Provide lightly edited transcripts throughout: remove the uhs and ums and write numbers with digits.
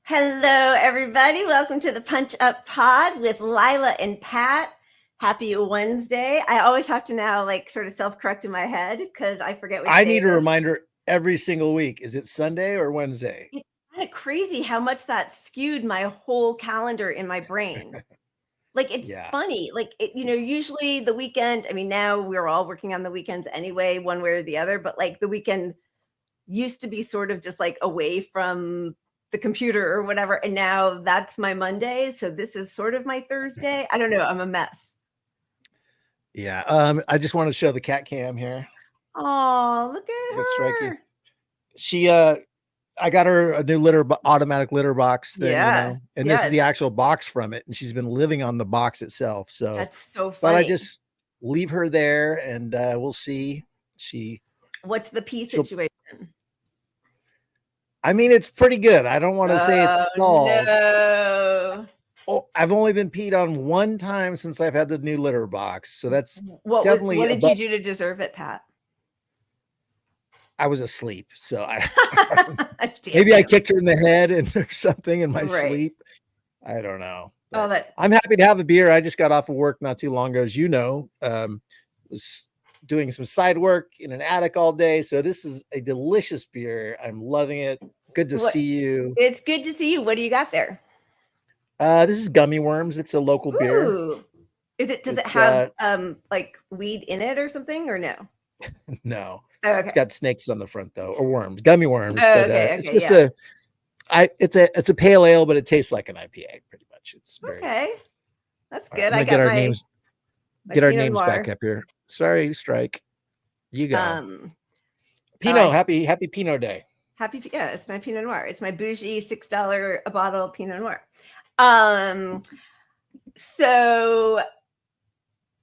Hello, everybody. Welcome to the Punch Up Pod with Lila and Pat. Happy Wednesday. I always have to now sort of self-correct in my head because I forget which I day need it a is. reminder every single week. Is it Sunday or Wednesday? It's kind of crazy how much that skewed my whole calendar in my brain. It's Yeah. funny. Usually the weekend, now we're all working on the weekends anyway, one way or the other, but the weekend used to be sort of just away from the computer or whatever, and now that's my Monday, so this is sort of my Thursday. I don't know, I'm a mess. Yeah. I just want to show the cat cam here. Oh, look at her. She I got her a new automatic litter box thing, and this is the actual box from it, and she's been living on the box itself. So that's so thought funny. I just leave her there, and we'll see. What's the pee situation? It's pretty good. I don't want to say it's solved. No. Oh, I've only been peed on one time since I've had the new litter box. So that's what did you do to deserve it, Pat? I was asleep. So maybe I kicked her in the head or something in my sleep. I don't know. I'm happy to have a beer. I just got off of work not too long ago, as you know. Was doing some side work in an attic all day. So this is a delicious beer. I'm loving it. Good to see you. It's good to see you. What do you got there? This is Gummy Worms. It's a local beer. Does it have weed in it or something, or no? No. Oh, okay. It's got snakes on the front though, or worms, gummy worms. Oh, but it's just it's a pale ale, but it tastes like an IPA pretty much. It's okay. That's good. I got our names. Get our names back up here. Sorry, Strike. You go. Pinot, happy Pinot Day. It's my Pinot Noir. It's my bougie $6 a bottle Pinot Noir. So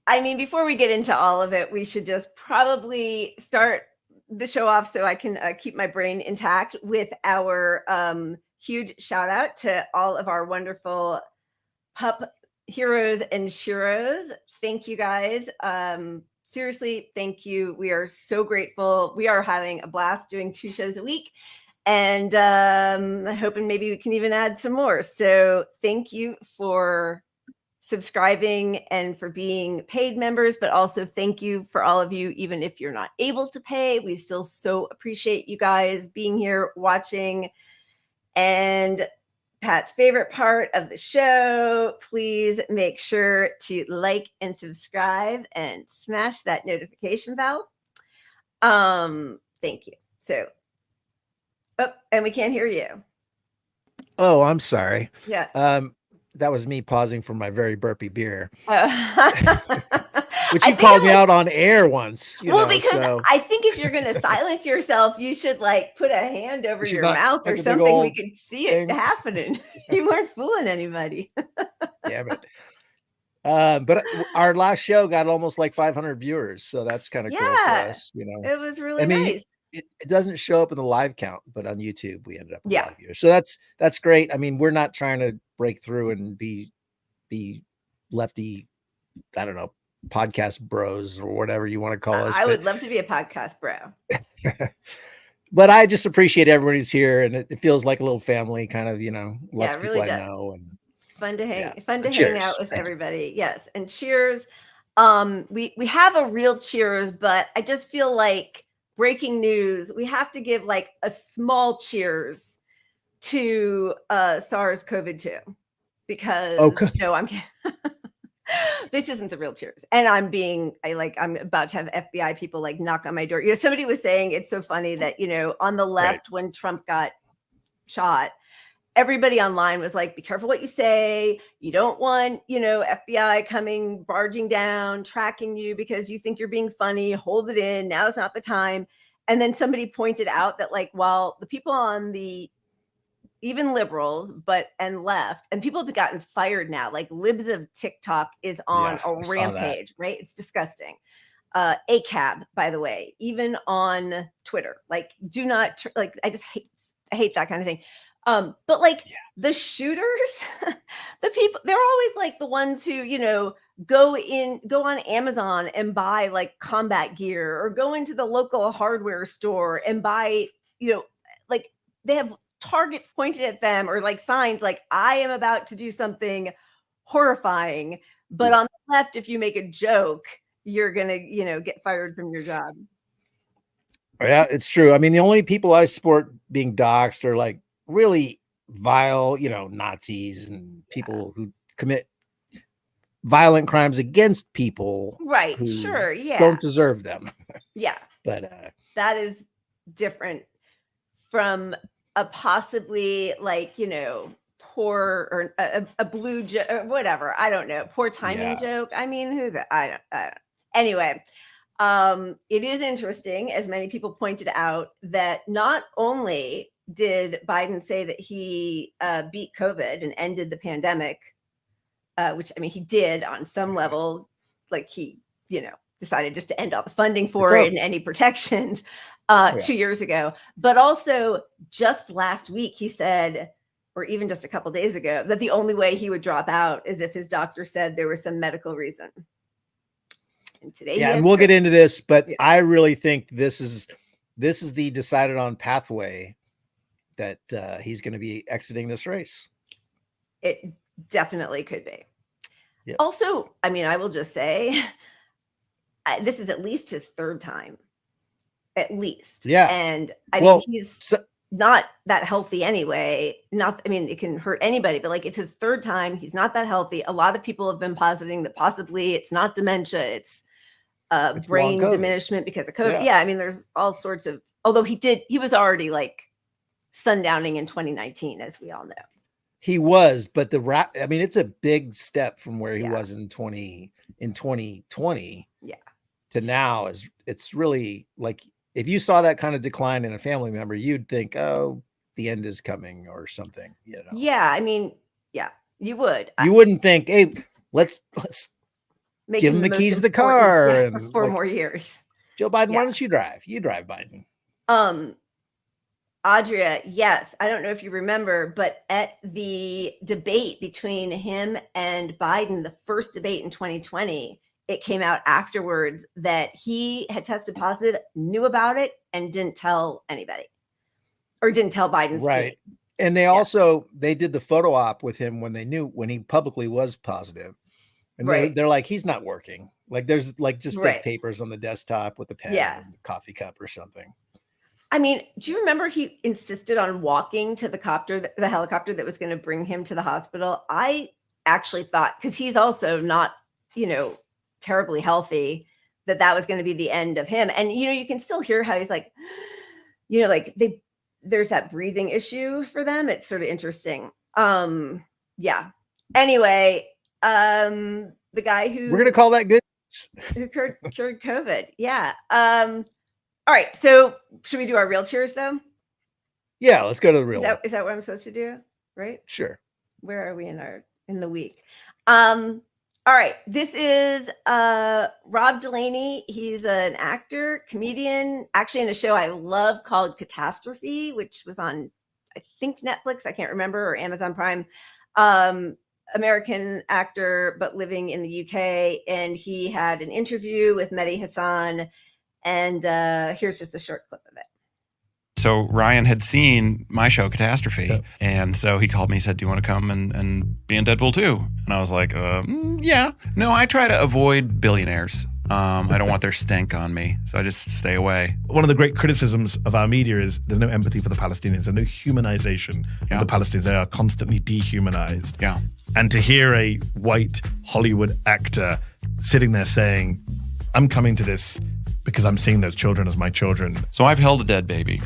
before we get into all of it, we should just probably start the show off so I can keep my brain intact with our huge shout out to all of our wonderful pup heroes and sheroes. Thank you guys. Seriously, thank you. We are so grateful. We are having a blast doing 2 shows a week, and hoping maybe we can even add some more. So thank you for subscribing and for being paid members, but also thank you for all of you, even if you're not able to pay. We still so appreciate you guys being here, watching. And Pat's favorite part of the show, please make sure to like and subscribe and smash that notification bell. Thank you. So, and we can't hear you. Oh, I'm sorry. Yeah. That was me pausing for my very burpy beer. Which you called me out on air once. Because I think if you're going to silence yourself, you should put a hand over your mouth or something. We could see it happening. You weren't fooling anybody. Yeah, but our last show got almost 500 viewers, so that's kind of cool for us. It was really nice. It doesn't show up in the live count, but on YouTube we ended up with a lot of viewers. So that's great. We're not trying to break through and be lefty, I don't know, podcast bros or whatever you want to call us. I would love to be a podcast bro. But I just appreciate everybody who's here, and it feels like a little family, kind of, lots of people I know, and fun to hang out with everybody. Yes, and cheers. We have a real cheers, but I just feel like breaking news, we have to give a small cheers to SARS-CoV-2 because I'm this isn't the real cheers. And I'm about to have FBI people knock on my door. Somebody was saying it's so funny that, on the left, when Trump got shot, everybody online was like, be careful what you say. You don't want, FBI coming, barging down, tracking you because you think you're being funny. Hold it in. Now's not the time. And then somebody pointed out that while the people on the even liberals, and left, and people have gotten fired now. Libs of TikTok is on a rampage, right? It's disgusting. ACAB, by the way, even on Twitter, do not I just hate that kind of thing. But the shooters, the people, they're always the ones who, go on Amazon and buy combat gear or go into the local hardware store and buy, they have targets pointed at them or like signs like I am about to do something horrifying. But on the left, if you make a joke, you're going to, get fired from your job. Yeah, it's true. I mean, the only people I support being doxxed are like really vile, Nazis and people who commit violent crimes against people. Right. Sure. Yeah. Don't deserve them. Yeah. But that is different from a possibly like, poor or a blue joke or whatever. I don't know. Poor timing joke. I mean, I don't. Anyway. It is interesting, as many people pointed out, that not only did Biden say that he beat COVID and ended the pandemic, which I mean, he did on some level, like he, decided just to end all the funding for it and any protections 2 years ago. But also just last week, he said, or even just a couple of days ago, that the only way he would drop out is if his doctor said there was some medical reason. And today, and we'll get into this, but I really think this is the decided on pathway that he's going to be exiting this race. It definitely could be. Yep. Also, I mean, I will just say, this is at least his third time, at least. Yeah, and I mean, he's not that healthy anyway. It can hurt anybody, but like it's his third time. He's not that healthy. A lot of people have been positing that possibly it's not dementia, it's brain diminishment because of COVID. Yeah. I mean, there's all sorts of, although he was already like sundowning in 2019, as we all know. He was, but it's a big step from where he was in 2020 to now. It's really like, if you saw that kind of decline in a family member, you'd think, oh, the end is coming or something, Yeah. I mean, yeah, you would. You wouldn't think, hey, let's give him the keys to the car and for 4 more years. Joe Biden, why don't you drive? You drive, Biden. Audria, yes. I don't know if you remember, but at the debate between him and Biden, the first debate in 2020, it came out afterwards that he had tested positive, knew about it, and didn't tell anybody or didn't tell Biden's team. And they did the photo op with him when he publicly was positive. And they're like, he's not working. Like there's like just fake papers on the desktop with the pen and the coffee cup or something. I mean, do you remember he insisted on walking to the helicopter that was going to bring him to the hospital? I actually thought, because he's also not, terribly healthy, that was going to be the end of him. And, you can still hear how he's like, there's that breathing issue for them. It's sort of interesting. Yeah. Anyway, the guy who we're going to call that good, who cured COVID. Yeah. All right. So should we do our real cheers though? Yeah, let's go to the real. Is that what I'm supposed to do? Right. Sure. Where are we in the week? All right. This is Rob Delaney. He's an actor, comedian, actually in a show I love called Catastrophe, which was on, I think, Netflix. I can't remember, or Amazon Prime. American actor, but living in the UK. And he had an interview with Mehdi Hassan. And here's just a short clip of it. So Ryan had seen my show, Catastrophe. And so he called me, said, do you want to come and be in Deadpool 2? And I was like, yeah. No, I try to avoid billionaires. I don't want their stink on me. So I just stay away. One of the great criticisms of our media is there's no empathy for the Palestinians and no humanization of the Palestinians. They are constantly dehumanized. Yeah. And to hear a white Hollywood actor sitting there saying, I'm coming to this because I'm seeing those children as my children. So I've held a dead baby,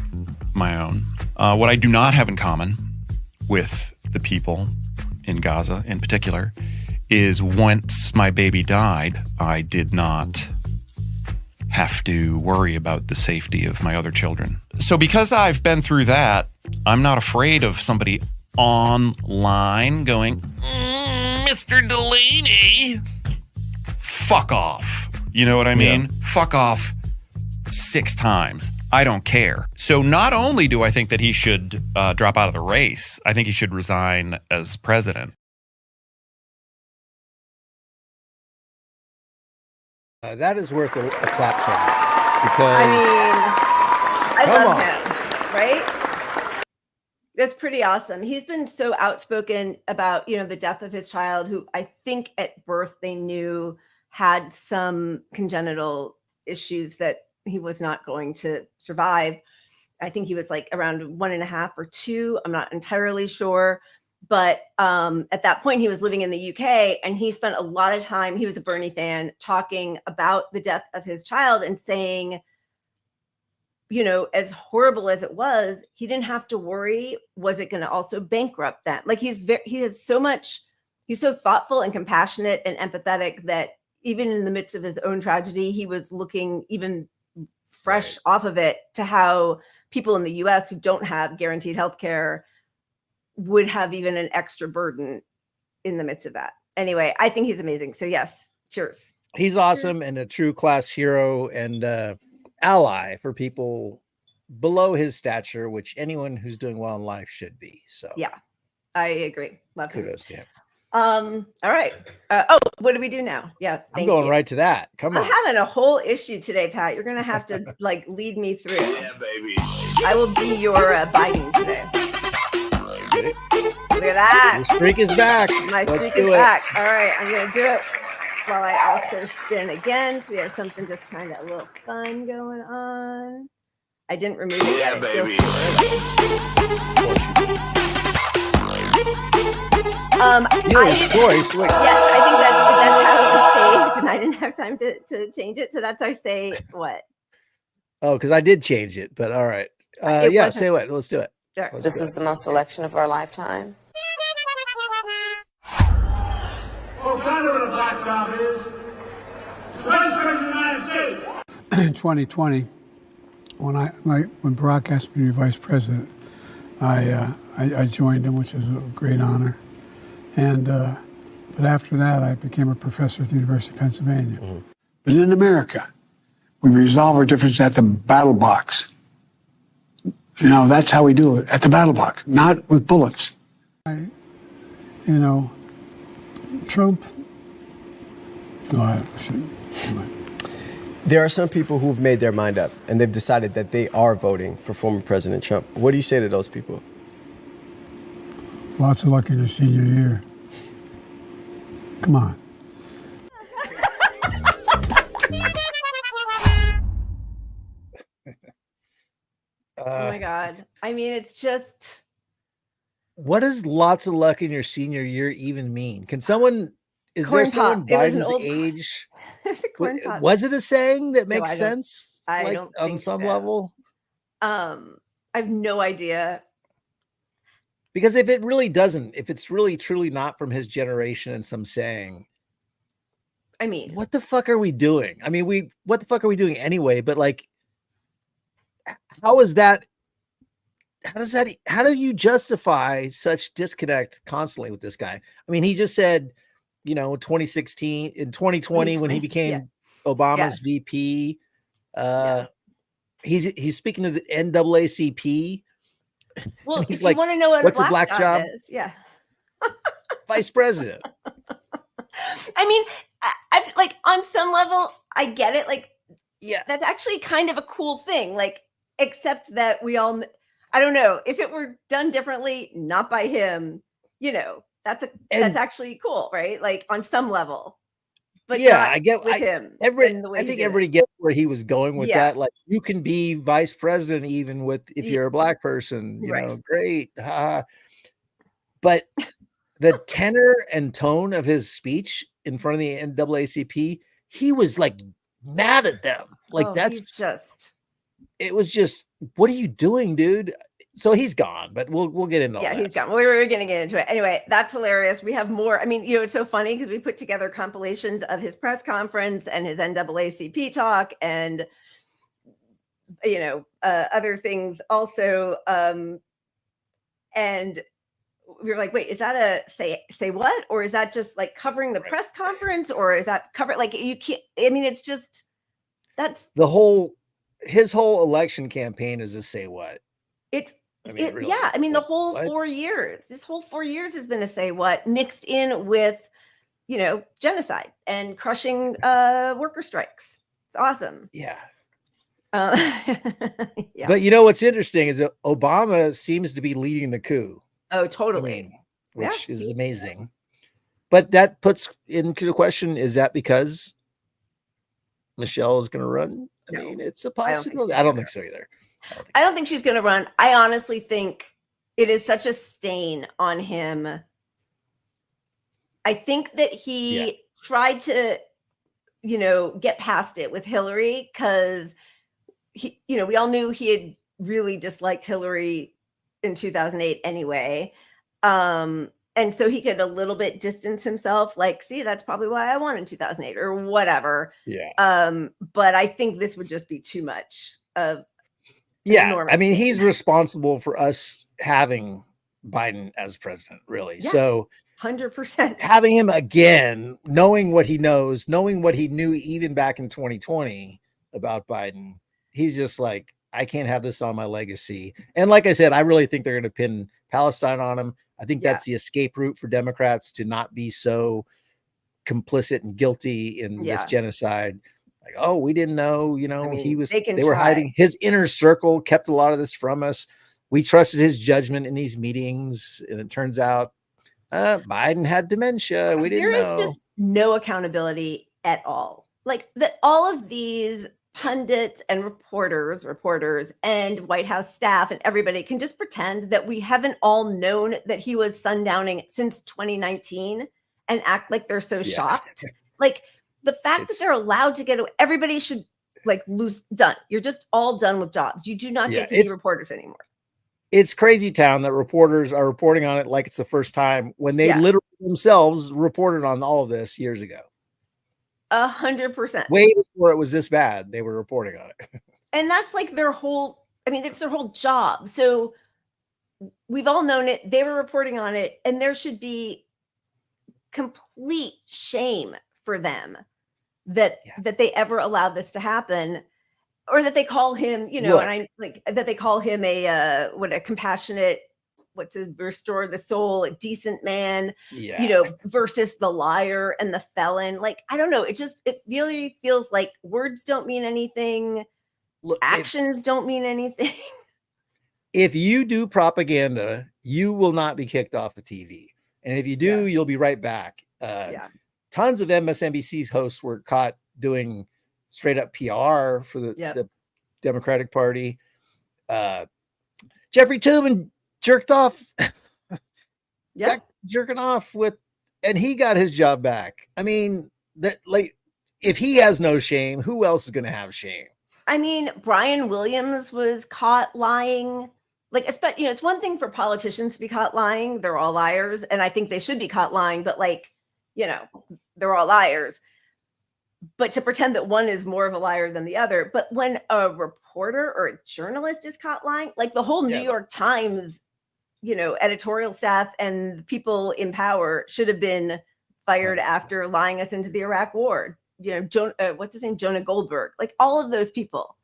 my own. What I do not have in common with the people in Gaza in particular is once my baby died, I did not have to worry about the safety of my other children. So because I've been through that, I'm not afraid of somebody online going, Mr. Delaney, fuck off. You know what I mean? Yeah. Fuck off 6 times. I don't care. So not only do I think that he should drop out of the race, I think he should resign as president. That is worth a clap track. Because I love him, right? That's pretty awesome. He's been so outspoken about, the death of his child, who I think at birth they knew had some congenital issues that he was not going to survive. I think he was like around 1.5 or 2. I'm not entirely sure. But at that point, he was living in the UK, and he spent a lot of time, he was a Bernie fan, talking about the death of his child and saying, as horrible as it was, he didn't have to worry, was it going to also bankrupt them? Like he's so thoughtful and compassionate and empathetic that even in the midst of his own tragedy, he was looking even fresh off of it to how people in the US who don't have guaranteed health care would have even an extra burden in the midst of that. Anyway, I think he's amazing. So yes, cheers. He's awesome and a true class hero and ally for people below his stature, which anyone who's doing well in life should be. So yeah, I agree. Love kudos to him. All right. What do we do now? Yeah, I'm going right to that. Come on. I'm having a whole issue today, Pat. You're gonna have to lead me through. Yeah, baby. I will be your Biden today. Look at that. Your streak is back. My streak is back. All right, I'm gonna do it while I also spin again. So we have something just kind of a little fun going on. I didn't remove it yet. Yeah, baby. I think that's how it was saved, and I didn't have time to change it. So that's our say what? Oh, because I did change it, but all right. Yeah, say what? Let's do it. Sure. This is the most election of our lifetime. Well, Senator, what a black job is. President of the United States. In 2020, when Barack asked me to be vice president, I joined him, which is a great honor. And but after that, I became a professor at the University of Pennsylvania. Mm-hmm. But in America, we resolve our differences at the battle box. That's how we do it, at the battle box, not with bullets. Trump. No, I shouldn't. There are some people who've made their mind up, and they've decided that they are voting for former President Trump. What do you say to those people? Lots of luck in your senior year. Come on. Oh my God. I mean, it's just. What does lots of luck in your senior year even mean? Can someone, is there someone Biden's age? Was it a saying that makes sense? I don't think on some so. level. I have no idea. Because if it really doesn't, if it's really truly not from his generation and some saying, I mean, what the fuck are we doing? I mean, what the fuck are we doing anyway? But how is that? How do you justify such disconnect constantly with this guy? I mean, he just said, 2016 in 2020 when he became Obama's VP, he's speaking to the NAACP. Well, he's like, want to know what's a black job? Is. Yeah. Vice president. I mean, I on some level, I get it. Yeah, that's actually kind of a cool thing. Except that we all, I don't know, if it were done differently, not by him, that's actually cool, right? On some level. But yeah, I get with him. I think everybody gets where he was going with that. You can be vice president even if you're a black person, you know, great. But the tenor and tone of his speech in front of the NAACP, he was mad at them. It was just, what are you doing, dude? So he's gone, but we'll get into all that. Yeah, he's gone. We're going to get into it. Anyway, that's hilarious. We have more. I mean, it's so funny because we put together compilations of his press conference and his NAACP talk and, other things also. And we were like, wait, is that a say what? Or is that just covering the press conference? Or is that you can't, I mean, it's just, that's his whole election campaign is a say what. The whole 4 years, this whole 4 years has been a say what mixed in with, genocide and crushing worker strikes. It's awesome. Yeah. Yeah. But you know what's interesting is that Obama seems to be leading the coup. Oh, totally. I mean, which is amazing. But that puts into the question, is that because Michelle is going to run? I mean, it's a possibility. I don't think so either. I don't think she's going to run. I honestly think it is such a stain on him. I think that he tried to, get past it with Hillary because we all knew he had really disliked Hillary in 2008 anyway. And so he could a little bit distance himself, like, see, that's probably why I won in 2008 or whatever. Yeah. But I think this would just be too much of. Yeah. I mean, he's responsible for us having Biden as president, really. Yeah. So 100%. Having him again, knowing what he knows, knowing what he knew even back in 2020 about Biden, he's just like, I can't have this on my legacy. And like I said, I really think they're going to pin Palestine on him. I think that's the escape route for Democrats to not be so complicit and guilty in this genocide. Like, oh, we didn't know, they were hiding. His inner circle kept a lot of this from us. We trusted his judgment in these meetings. And it turns out Biden had dementia. We didn't know. There is just no accountability at all. Like that, all of these pundits and reporters and White House staff and everybody can just pretend that we haven't all known that he was sundowning since 2019 and act like they're so shocked. Like the fact that they're allowed to get away, everybody should lose. Done. You're just all done with jobs. You do not get to be reporters anymore. It's crazy town that reporters are reporting on it like it's the first time when they literally themselves reported on all of this years ago. 100%. Way before it was this bad, they were reporting on it. And that's like their whole, it's their whole job. So we've all known it. They were reporting on it. And there should be complete shame for them that they ever allowed this to happen. Or that they call him, that they call him a compassionate, to restore the soul, a decent man, versus the liar and the felon. Like, I don't know. It really feels like words don't mean anything. Actions don't mean anything. If you do propaganda, you will not be kicked off the TV. And if you do, you'll be right back. Tons of MSNBC's hosts were caught doing straight up PR for the Democratic Party. Jeffrey Tubin jerked off. Jerking off and he got his job back. I mean, if he has no shame, who else is going to have shame? I mean, Brian Williams was caught lying. It's one thing for politicians to be caught lying. They're all liars. And I think they should be caught lying, but they're all liars. But to pretend that one is more of a liar than the other. But when a reporter or a journalist is caught lying, like the whole New York Times, editorial staff and people in power should have been fired after lying us into the Iraq war. What's his name? Jonah Goldberg. Like all of those people.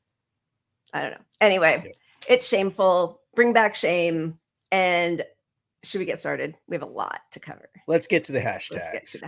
I don't know. Anyway, it's shameful. Bring back shame. And should we get started? We have a lot to cover. Let's get to the hashtags.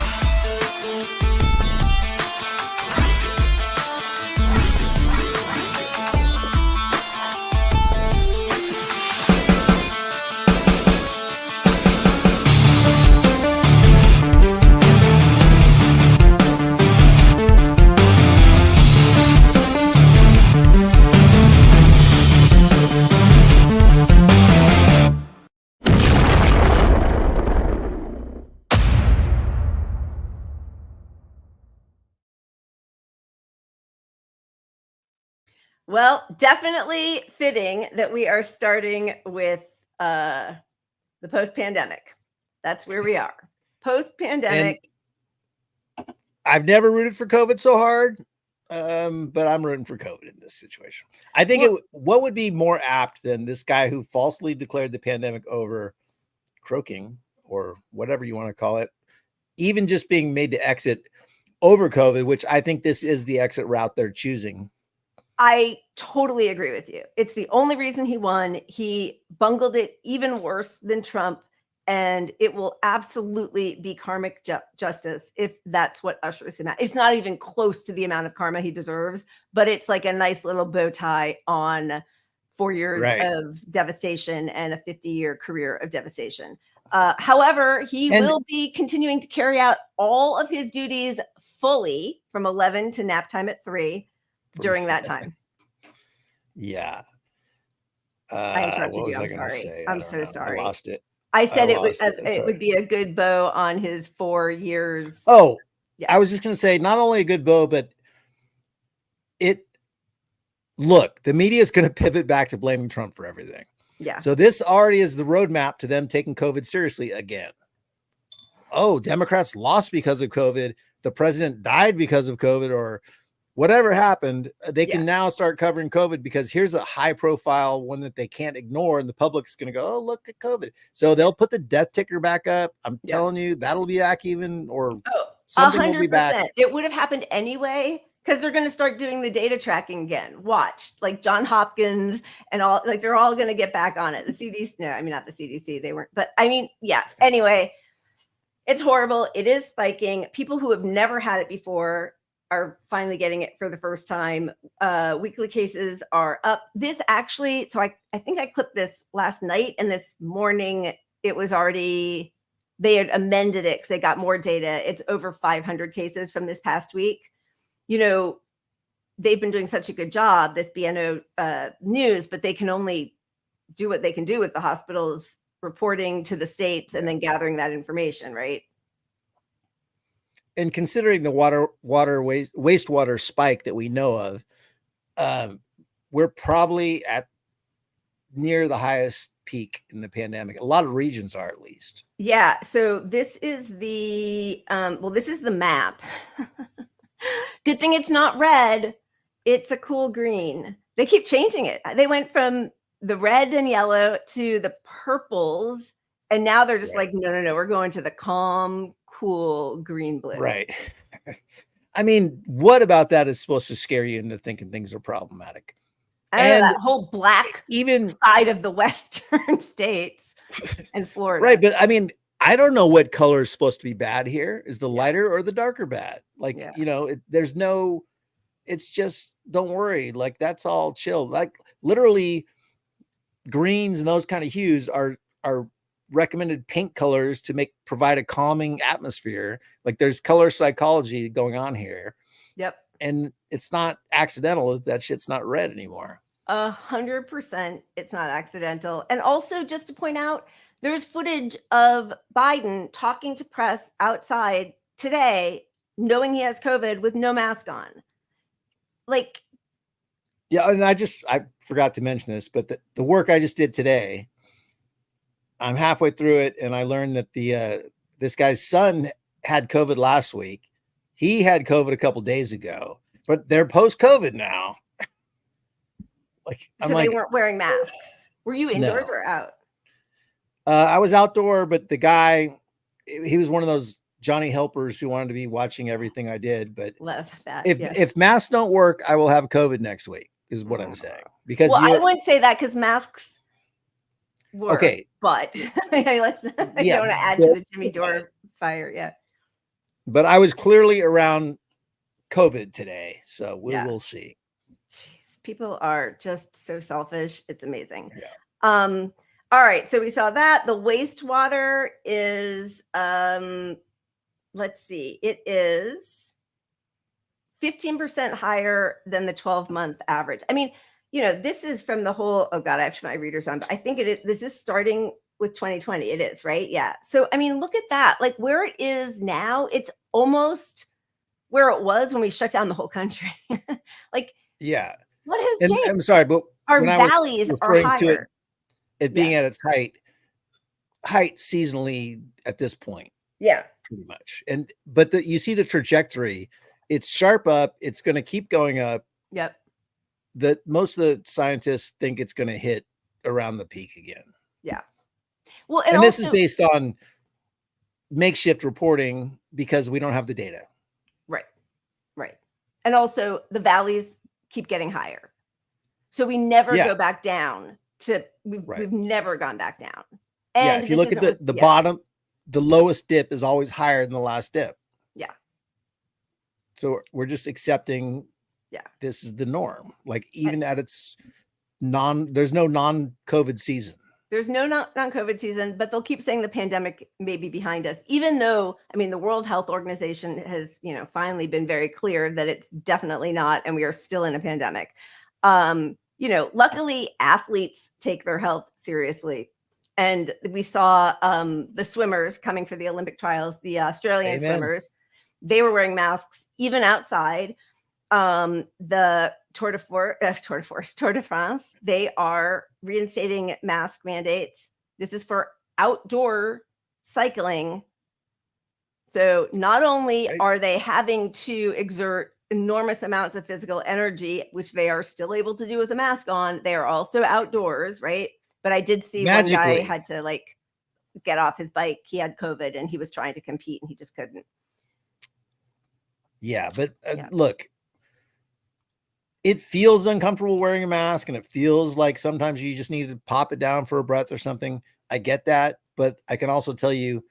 Well, definitely fitting that we are starting with the post-pandemic. That's where we are. Post-pandemic. And I've never rooted for COVID so hard, but I'm rooting for COVID in this situation. I think what would be more apt than this guy who falsely declared the pandemic over, croaking or whatever you want to call it, even just being made to exit over COVID, which I think this is the exit route they're choosing. I totally agree with you. It's the only reason he won. He bungled it even worse than Trump. And it will absolutely be karmic justice if that's what ushers him out. It's not even close to the amount of karma he deserves, but it's like a nice little bow tie on 4 years of devastation and a 50-year career of devastation. However, he will be continuing to carry out all of his duties fully from 11 to nap time at 3 during that time. Yeah. I interrupted you. I'm sorry. I'm so sorry. I lost it. I said it would be a good bow on his 4 years. Oh, yeah. I was just going to say, not only a good bow, but look, the media is going to pivot back to blaming Trump for everything. Yeah. So this already is the roadmap to them taking COVID seriously again. Oh, Democrats lost because of COVID. The president died because of COVID, or whatever happened. They can now start covering COVID because here's a high profile one that they can't ignore. And the public's going to go, oh, look at COVID. So they'll put the death ticker back up. I'm telling you, that'll be back even, or something 100%. Will be back. It would have happened anyway, because they're going to start doing the data tracking again. Watch, like John Hopkins and all, like they're all going to get back on it. The CDC, no, I mean, not the CDC, they weren't, but I mean, yeah. Anyway, it's horrible. It is spiking. People who have never had it before are finally getting it for the first time. Weekly cases are up. This actually, so I think I clipped this last night, and this morning it was already, they had amended it because they got more data. It's over 500 cases from this past week. You know, they've been doing such a good job, this BNO News, but they can only do what they can do with the hospitals reporting to the states and then gathering that information, right? And considering the wastewater spike that we know of, we're probably at near the highest peak in the pandemic. A lot of regions are, at least. Yeah. So this is the this is the map. Good thing it's not red. It's a cool green. They keep changing it. They went from the red and yellow to the purples, and now they're just like, no, we're going to the calm, cool green blue. Right. I mean, what about that is supposed to scare you into thinking things are problematic? I know, that whole black side of the western states and Florida. Right. But I mean, I don't know what color is supposed to be bad here. Is the lighter or the darker bad? Like, you know, there's no, it's just, don't worry. Like, that's all chill. Like, literally greens and those kind of hues are recommended paint colors to provide a calming atmosphere. Like, there's color psychology going on here. Yep. And it's not accidental if that shit's not red anymore. 100% it's not accidental. And also, just to point out, there's footage of Biden talking to press outside today, knowing he has COVID with no mask on. Like, yeah, and I forgot to mention this, but the work I just did today, I'm halfway through it, and I learned that this guy's son had COVID last week. He had COVID a couple days ago, but they're post-COVID now. So they weren't wearing masks. Were you indoors or out? I was outdoor, but the guy, he was one of those Johnny helpers who wanted to be watching everything I did. But love that. If masks don't work, I will have COVID next week, is what I'm saying. Because I wouldn't say that, because masks work. Okay, but I don't want to add to the Jimmy Dore fire. Yeah. But I was clearly around COVID today, so we will see. Jeez, people are just so selfish. It's amazing. Yeah. All right, so we saw that the wastewater is, let's see, it is 15% higher than the 12-month average. I mean, you know, this is from the whole, oh God, I have my readers on, but I think this is starting with 2020. It is, right? Yeah. So, I mean, look at that. Like, where it is now, it's almost where it was when we shut down the whole country. Like, yeah. What has changed? I'm sorry, but our valleys are higher. It being at its height seasonally at this point. Yeah. Pretty much. But you see the trajectory. It's sharp up. It's going to keep going up. Yep. Most of the scientists think it's going to hit around the peak again. Yeah. Well, and this is based on makeshift reporting because we don't have the data. Right. Right. And also the valleys keep getting higher. So we never go back down we've never gone back down. And if you look at the bottom, the lowest dip is always higher than the last dip. Yeah. So we're just accepting this is the norm. Like even at its there's no non-COVID season. There's no non-COVID season, but they'll keep saying the pandemic may be behind us, even though, I mean, the World Health Organization has, finally been very clear that it's definitely not, and we are still in a pandemic. Luckily athletes take their health seriously. And we saw the swimmers coming for the Olympic trials, the Australian swimmers, they were wearing masks even outside. The Tour de France, they are reinstating mask mandates. This is for outdoor cycling. So not only are they having to exert enormous amounts of physical energy, which they are still able to do with a mask on, they are also outdoors, right? But I did see one guy had to get off his bike. He had COVID and he was trying to compete and he just couldn't. Yeah, but look, it feels uncomfortable wearing a mask, and it feels like sometimes you just need to pop it down for a breath or something. I get that, but I can also tell you,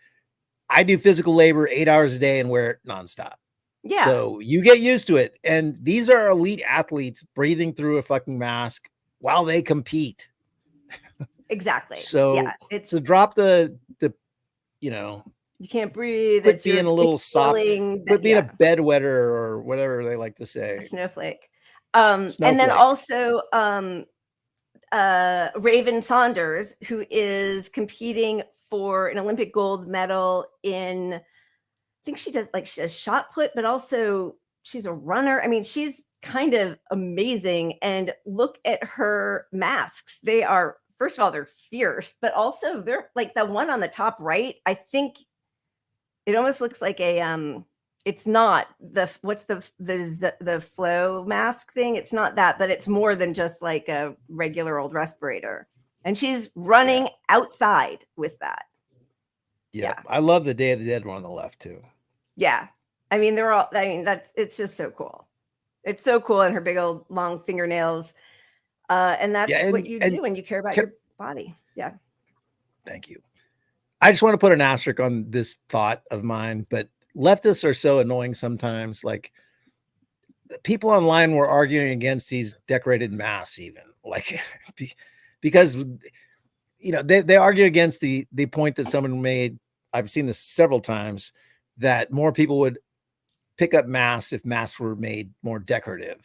I do physical labor 8 hours a day and wear it nonstop. Yeah. So you get used to it. And these are elite athletes breathing through a fucking mask while they compete. Exactly. So so drop the you can't breathe. Quit being a little soft. Quit being a bedwetter or whatever they like to say. A snowflake. And then also Raven Saunders, who is competing for an Olympic gold medal in, I think she does shot put, but also she's a runner. I mean, she's kind of amazing. And look at her masks. They are, first of all, they're fierce, but also they're like the one on the top right. I think it almost looks like a it's not the flow mask thing. It's not that, but it's more than just like a regular old respirator. And she's running outside with that. Yeah. I love the Day of the Dead one on the left too. Yeah. I mean, it's just so cool. It's so cool. And her big old long fingernails. And that's what you do when you care about your body. Yeah. Thank you. I just want to put an asterisk on this thought of mine, but leftists are so annoying sometimes. Like people online were arguing against these decorated masks, even because they argue against the point that someone made. I've seen this several times, that more people would pick up masks if masks were made more decorative,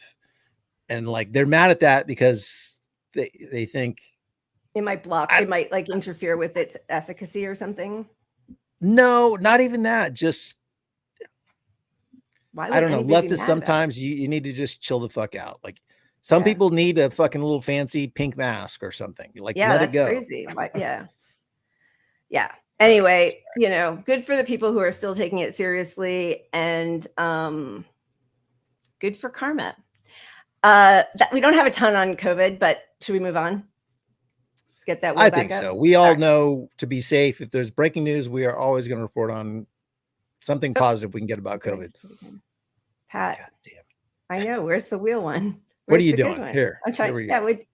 and they're mad at that because they think it might block. It might interfere with its efficacy or something. No, not even that. Just I don't know. Leftists sometimes you need to just chill the fuck out. Like some people need a fucking little fancy pink mask or something. Let it go. Crazy. Yeah. Anyway, good for the people who are still taking it seriously, and good for karma. We don't have a ton on COVID, but should we move on? Get that. I think so. We all know to be safe. If there's breaking news, we are always going to report on something positive we can get about COVID. Pat, God damn. I know. Where's the wheel one? What are you doing here? I'm trying.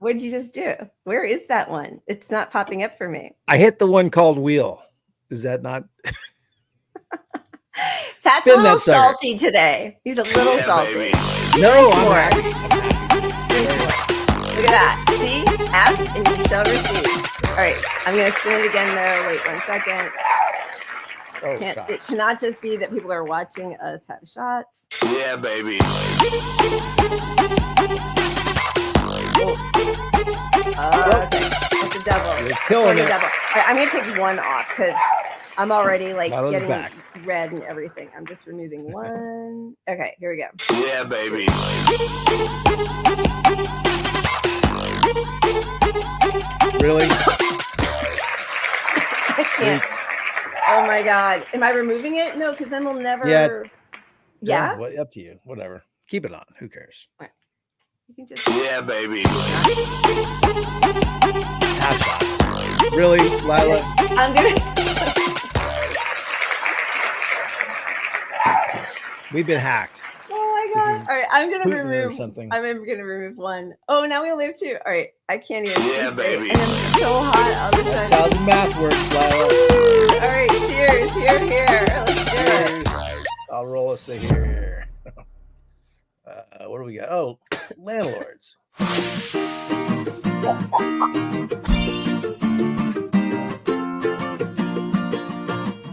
What'd you just do? Where is that one? It's not popping up for me. I hit the one called wheel. Is that not? Pat's a little salty today. He's a little salty. Baby. No, I'm happy. Look at that. See? Ask and you shall receive. All right. I'm going to spin it again, though. Wait 1 second. It cannot just be that people are watching us have shots. Yeah, baby. Okay. It's a double. You're killing it. Double. All right, I'm going to take one off because I'm already getting red and everything. I'm just removing one. Okay, here we go. Yeah, baby. Really? I can't. Oh my God. Am I removing it? No, because then we'll never. Yeah? Well, up to you. Whatever. Keep it on. Who cares? Right. You can just. Yeah, baby. Half shot. Really, Lila? I'm going to. We've been hacked. Oh my All right, I'm gonna Putin or remove something. I'm gonna remove one. Oh, now we only have two. All right, I can't even. Yeah, baby. And I'm so hot all of a That's sudden. how the math works, Lila. All right, cheers. Here. Let's do it. I'll roll us a here. What do we got? Oh, landlords.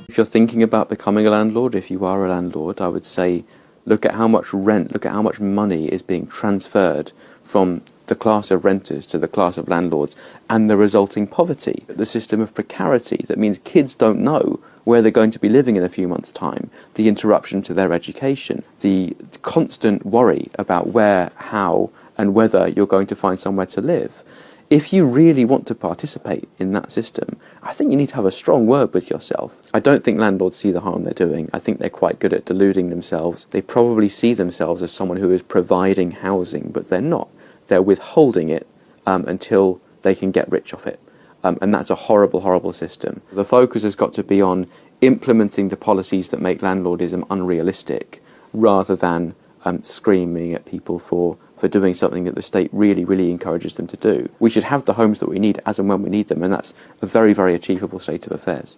If you're thinking about becoming a landlord, if you are a landlord, I would say look at how much rent, look at how much money is being transferred from the class of renters to the class of landlords and the resulting poverty. The system of precarity that means kids don't know where they're going to be living in a few months' time, the interruption to their education, the constant worry about where, how, and whether you're going to find somewhere to live. If you really want to participate in that system, I think you need to have a strong word with yourself. I don't think landlords see the harm they're doing. I think they're quite good at deluding themselves. They probably see themselves as someone who is providing housing, but they're not. They're withholding it until they can get rich off it. And that's a horrible, horrible system. The focus has got to be on implementing the policies that make landlordism unrealistic, rather than screaming at people for doing something that the state really, really encourages them to do. We should have the homes that we need as and when we need them, and that's a very, very achievable state of affairs.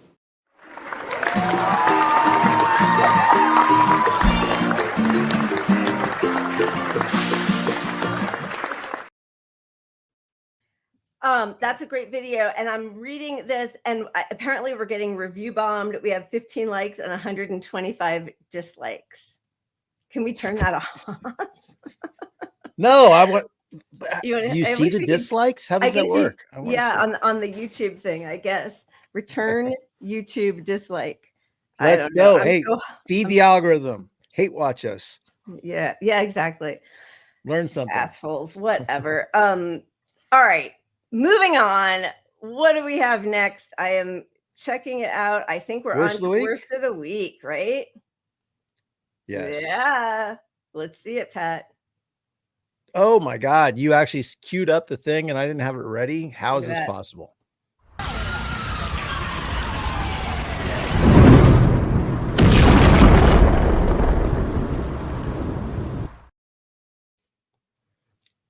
That's a great video, and I'm reading this, and apparently we're getting review bombed. We have 15 likes and 125 dislikes. Can we turn that off? No, I want. Do you see the dislikes? How does that work? On the YouTube thing, I guess. Return YouTube dislike. Let's go. Hey, feed the algorithm. Hate watch us. Yeah, exactly. Learn something. Assholes, whatever. All right. Moving on. What do we have next? I am checking it out. I think we're on to worst of the week, right? Yes. Yeah. Let's see it, Pat. Oh my God. You actually queued up the thing and I didn't have it ready. How is this possible?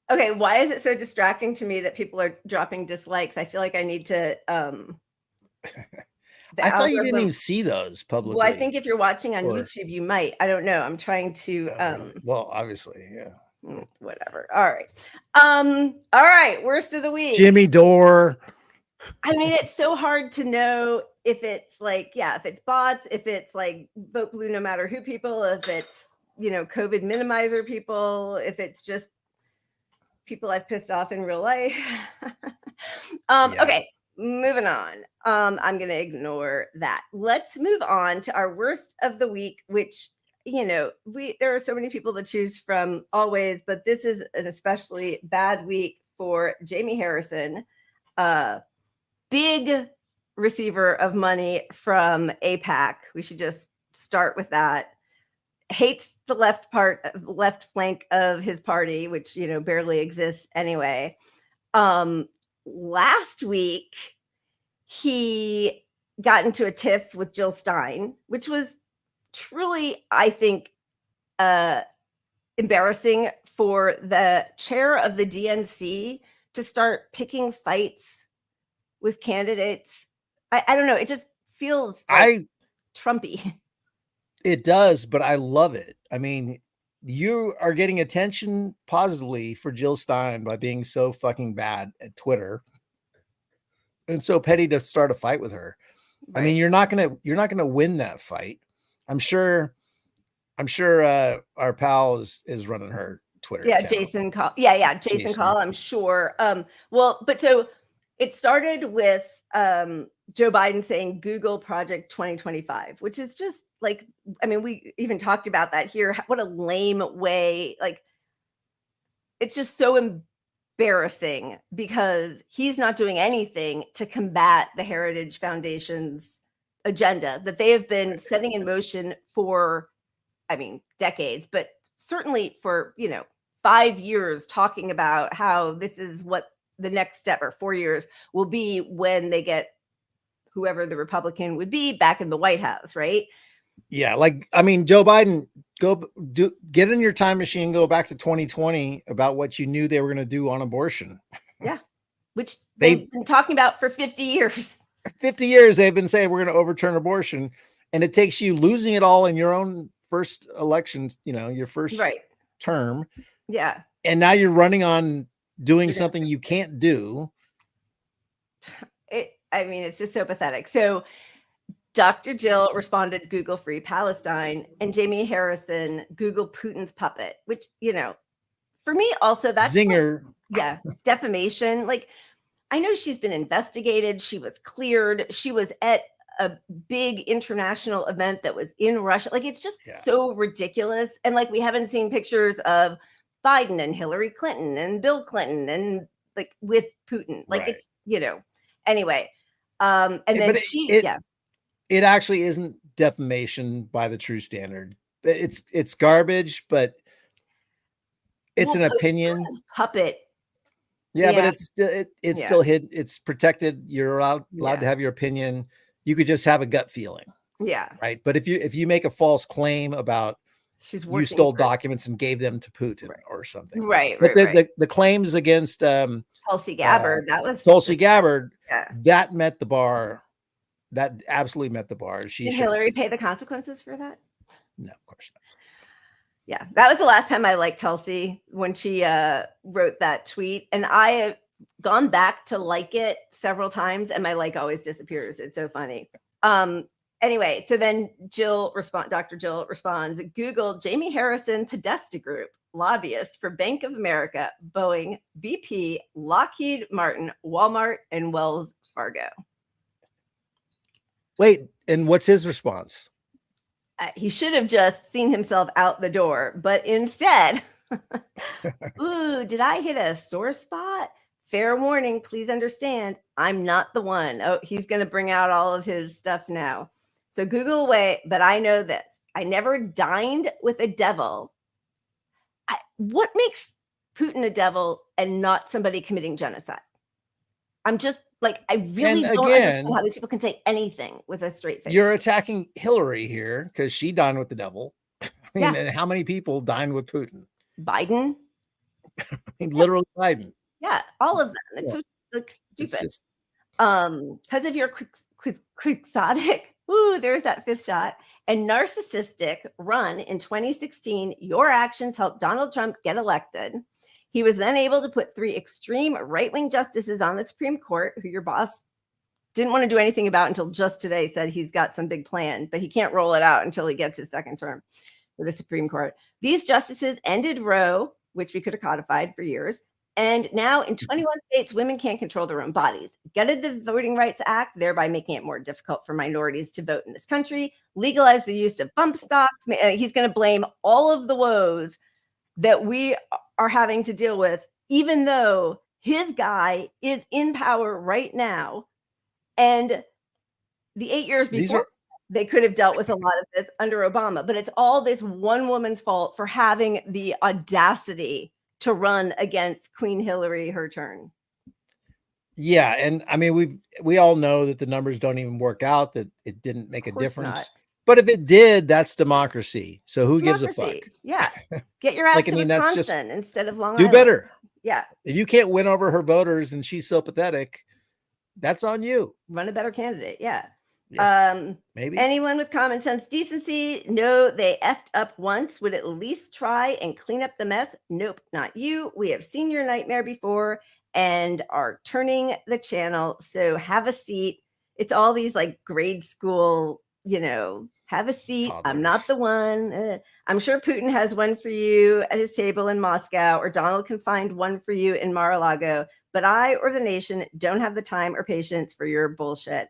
Okay, why is it so distracting to me that people are dropping dislikes? I feel like I need to I thought you didn't even see those publicly. Well, I think if you're watching on YouTube, you might. I don't know. I'm trying to well, obviously, yeah. Whatever. All right. Worst of the week. Jimmy Dore. I mean, it's so hard to know if it's like, if it's bots, if it's like vote blue no matter who people, if it's, COVID minimizer people, if it's just people I've pissed off in real life. Okay, moving on. I'm going to ignore that. Let's move on to our worst of the week, which, there are so many people to choose from always, but this is an especially bad week for Jaime Harrison, big receiver of money from AIPAC. We should just start with that. Hates the left flank of his party, which, barely exists anyway. Last week, he got into a tiff with Jill Stein, which was truly, I think, embarrassing for the chair of the DNC to start picking fights with candidates. I don't know. It just feels like Trumpy. It does, but I love it. I mean, you are getting attention positively for Jill Stein by being so fucking bad at Twitter and so petty to start a fight with her. Right. I mean, you're not gonna win that fight. I'm sure our pal is running her Twitter. Yeah, account. Jason Call. Yeah, Jason Call. I'm sure. But so it started with Joe Biden saying Google Project 2025, which is just like, I mean, we even talked about that here. What a lame way. Like, it's just so embarrassing because he's not doing anything to combat the Heritage Foundation's agenda that they have been setting in motion for, decades, but certainly for, 5 years, talking about how this is what the next step, or 4 years, will be when they get whoever the Republican would be back in the White House, right? Yeah, like, I mean, Joe Biden, get in your time machine, go back to 2020 about what you knew they were going to do on abortion. Yeah, which they've been talking about for 50 years. 50 years they've been saying we're going to overturn abortion, and it takes you losing it all in your own first elections, your first term. Yeah. And now you're running on doing something you can't do. It's just so pathetic. So Dr. Jill responded, Google Free Palestine, and Jaime Harrison, Google Putin's puppet, which, for me also that's zinger. Defamation. Like, I know she's been investigated. She was cleared. She was at a big international event that was in Russia. Like, it's just so ridiculous. And like, we haven't seen pictures of Biden and Hillary Clinton and Bill Clinton and like with Putin. Like it's, anyway. And then it actually isn't defamation by the true standard. It's garbage, but it's an opinion. Puppet. Yeah, but it's still hidden. It's protected. You're allowed to have your opinion. You could just have a gut feeling. Yeah. Right. But if you make a false claim about you stole documents and gave them to Putin or something. Right. But the claims against Tulsi Gabbard, that was Tulsi Gabbard, that met the bar. That absolutely met the bar. Did Hillary pay the consequences for that? No, of course not. Yeah, that was the last time I liked Tulsi, when she wrote that tweet. And I have gone back to like it several times, and my like always disappears. It's so funny. Anyway, so then Dr. Jill responds, Google Jaime Harrison Podesta Group, lobbyist for Bank of America, Boeing, BP, Lockheed Martin, Walmart, and Wells Fargo. Wait, and what's his response? He should have just seen himself out the door, but instead, ooh, did I hit a sore spot? Fair warning, please understand, I'm not the one. Oh, he's going to bring out all of his stuff now. So Google away, but I know this. I never dined with a devil. What makes Putin a devil and not somebody committing genocide? I'm just like, I really don't understand how these people can say anything with a straight face. You're attacking Hillary here because she dined with the devil. I mean, and how many people dined with Putin? Biden. I mean, literally Biden. Yeah, all of them. It's so like stupid. Because of your quixotic, ooh, there's that fifth shot, and narcissistic run in 2016, your actions helped Donald Trump get elected. He was then able to put 3 extreme right-wing justices on the Supreme Court, who your boss didn't want to do anything about until just today, said he's got some big plan, but he can't roll it out until he gets his second term for the Supreme Court. These justices ended Roe, which we could have codified for years. And now in 21 states, women can't control their own bodies. Gutted the Voting Rights Act, thereby making it more difficult for minorities to vote in this country. Legalized the use of bump stocks. He's going to blame all of the woes that we are having to deal with, even though his guy is in power right now. And the 8 years before, they could have dealt with a lot of this under Obama. But it's all this one woman's fault for having the audacity to run against Queen Hillary, her turn. Yeah. And I mean, we all know that the numbers don't even work out, that it didn't make a difference. Not. But if it did, that's democracy. So who gives a fuck? Yeah. Get your ass to Wisconsin instead of Long Island. Do better. Yeah. If you can't win over her voters and she's so pathetic, that's on you. Run a better candidate. Yeah. Maybe. Anyone with common sense, decency, know they effed up once, would at least try and clean up the mess. Nope, not you. We have seen your nightmare before and are turning the channel. So have a seat. It's all these like grade school, have a seat. Toddlers. I'm not the one. I'm sure Putin has one for you at his table in Moscow, or Donald can find one for you in Mar-a-Lago. But I or the nation don't have the time or patience for your bullshit.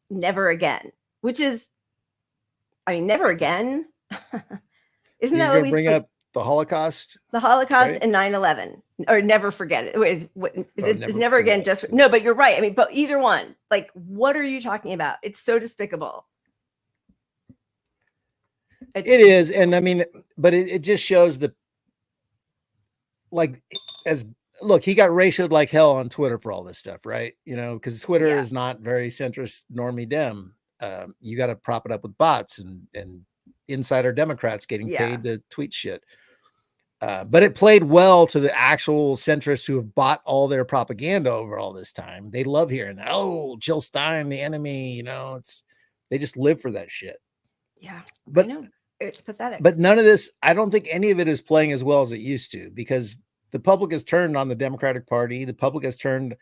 Never again. Which is, never again. Isn't that what we bring up? The Holocaust? The Holocaust, right? And 9/11, or never forget it. Is never again just no, but you're right. But either one, like, what are you talking about? It's so despicable. It is. And but it just shows he got ratioed like hell on Twitter for all this stuff, right? Because Twitter is not very centrist normie Dem. you got to prop it up with bots and insider Democrats getting paid to tweet shit. But it played well to the actual centrists who have bought all their propaganda over all this time. They love hearing that. Oh, Jill Stein, the enemy, they just live for that shit. Yeah. But I know. It's pathetic. But none of this, I don't think any of it is playing as well as it used to, because the public has turned on the Democratic Party. The public has turned,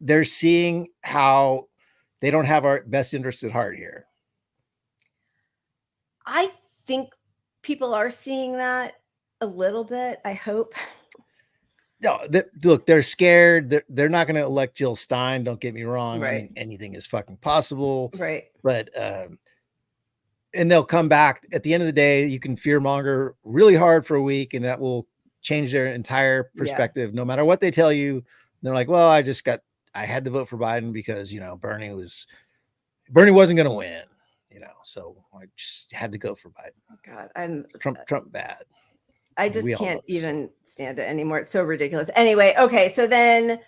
they're seeing how they don't have our best interests at heart here. I think people are seeing that a little bit, I hope. No, look, they're scared. They're not going to elect Jill Stein. Don't get me wrong. Right. I mean, anything is fucking possible. Right. But, and they'll come back at the end of the day. You can fearmonger really hard for a week, and that will change their entire perspective. No matter what they tell you, they're like, well, I had to vote for Biden because, Bernie wasn't going to win, so I just had to go for Biden. God, Trump bad. I just can't even stand it anymore. It's so ridiculous. Anyway, okay. So then,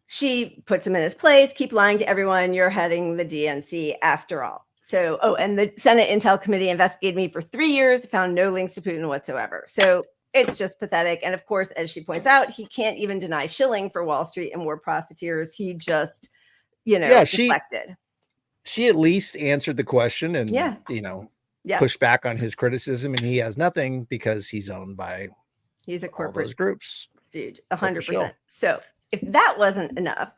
she puts him in his place. Keep lying to everyone. You're heading the DNC after all. So, and the Senate Intel Committee investigated me for 3 years, found no links to Putin whatsoever. So it's just pathetic. And of course, as she points out, he can't even deny shilling for Wall Street and war profiteers. He just, deflected. She at least answered the question and, push back on his criticism, and he has nothing because he's owned by a corporate those groups. Stooge, 100%. So if that wasn't enough,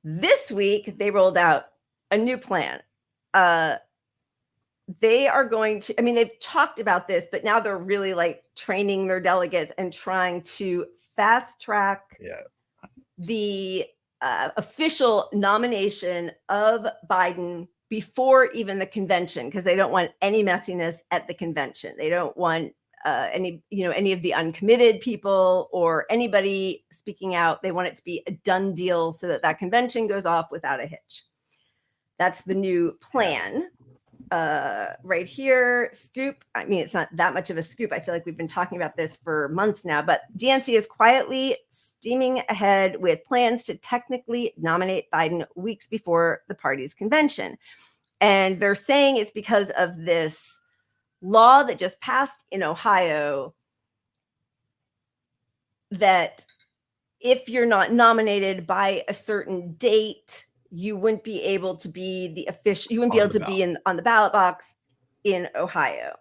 this week they rolled out a new plan. They are going to, they've talked about this, but now they're really like training their delegates and trying to fast track the official nomination of Biden before even the convention, because they don't want any messiness at the convention. They don't want any of the uncommitted people or anybody speaking out. They want it to be a done deal so that convention goes off without a hitch. That's the new plan. Right here, scoop. It's not that much of a scoop. I feel like we've been talking about this for months now, but DNC is quietly steaming ahead with plans to technically nominate Biden weeks before the party's convention. And they're saying it's because of this law that just passed in Ohio that if you're not nominated by a certain date, you wouldn't be able to be the official, you wouldn't be able to be on the ballot box in Ohio.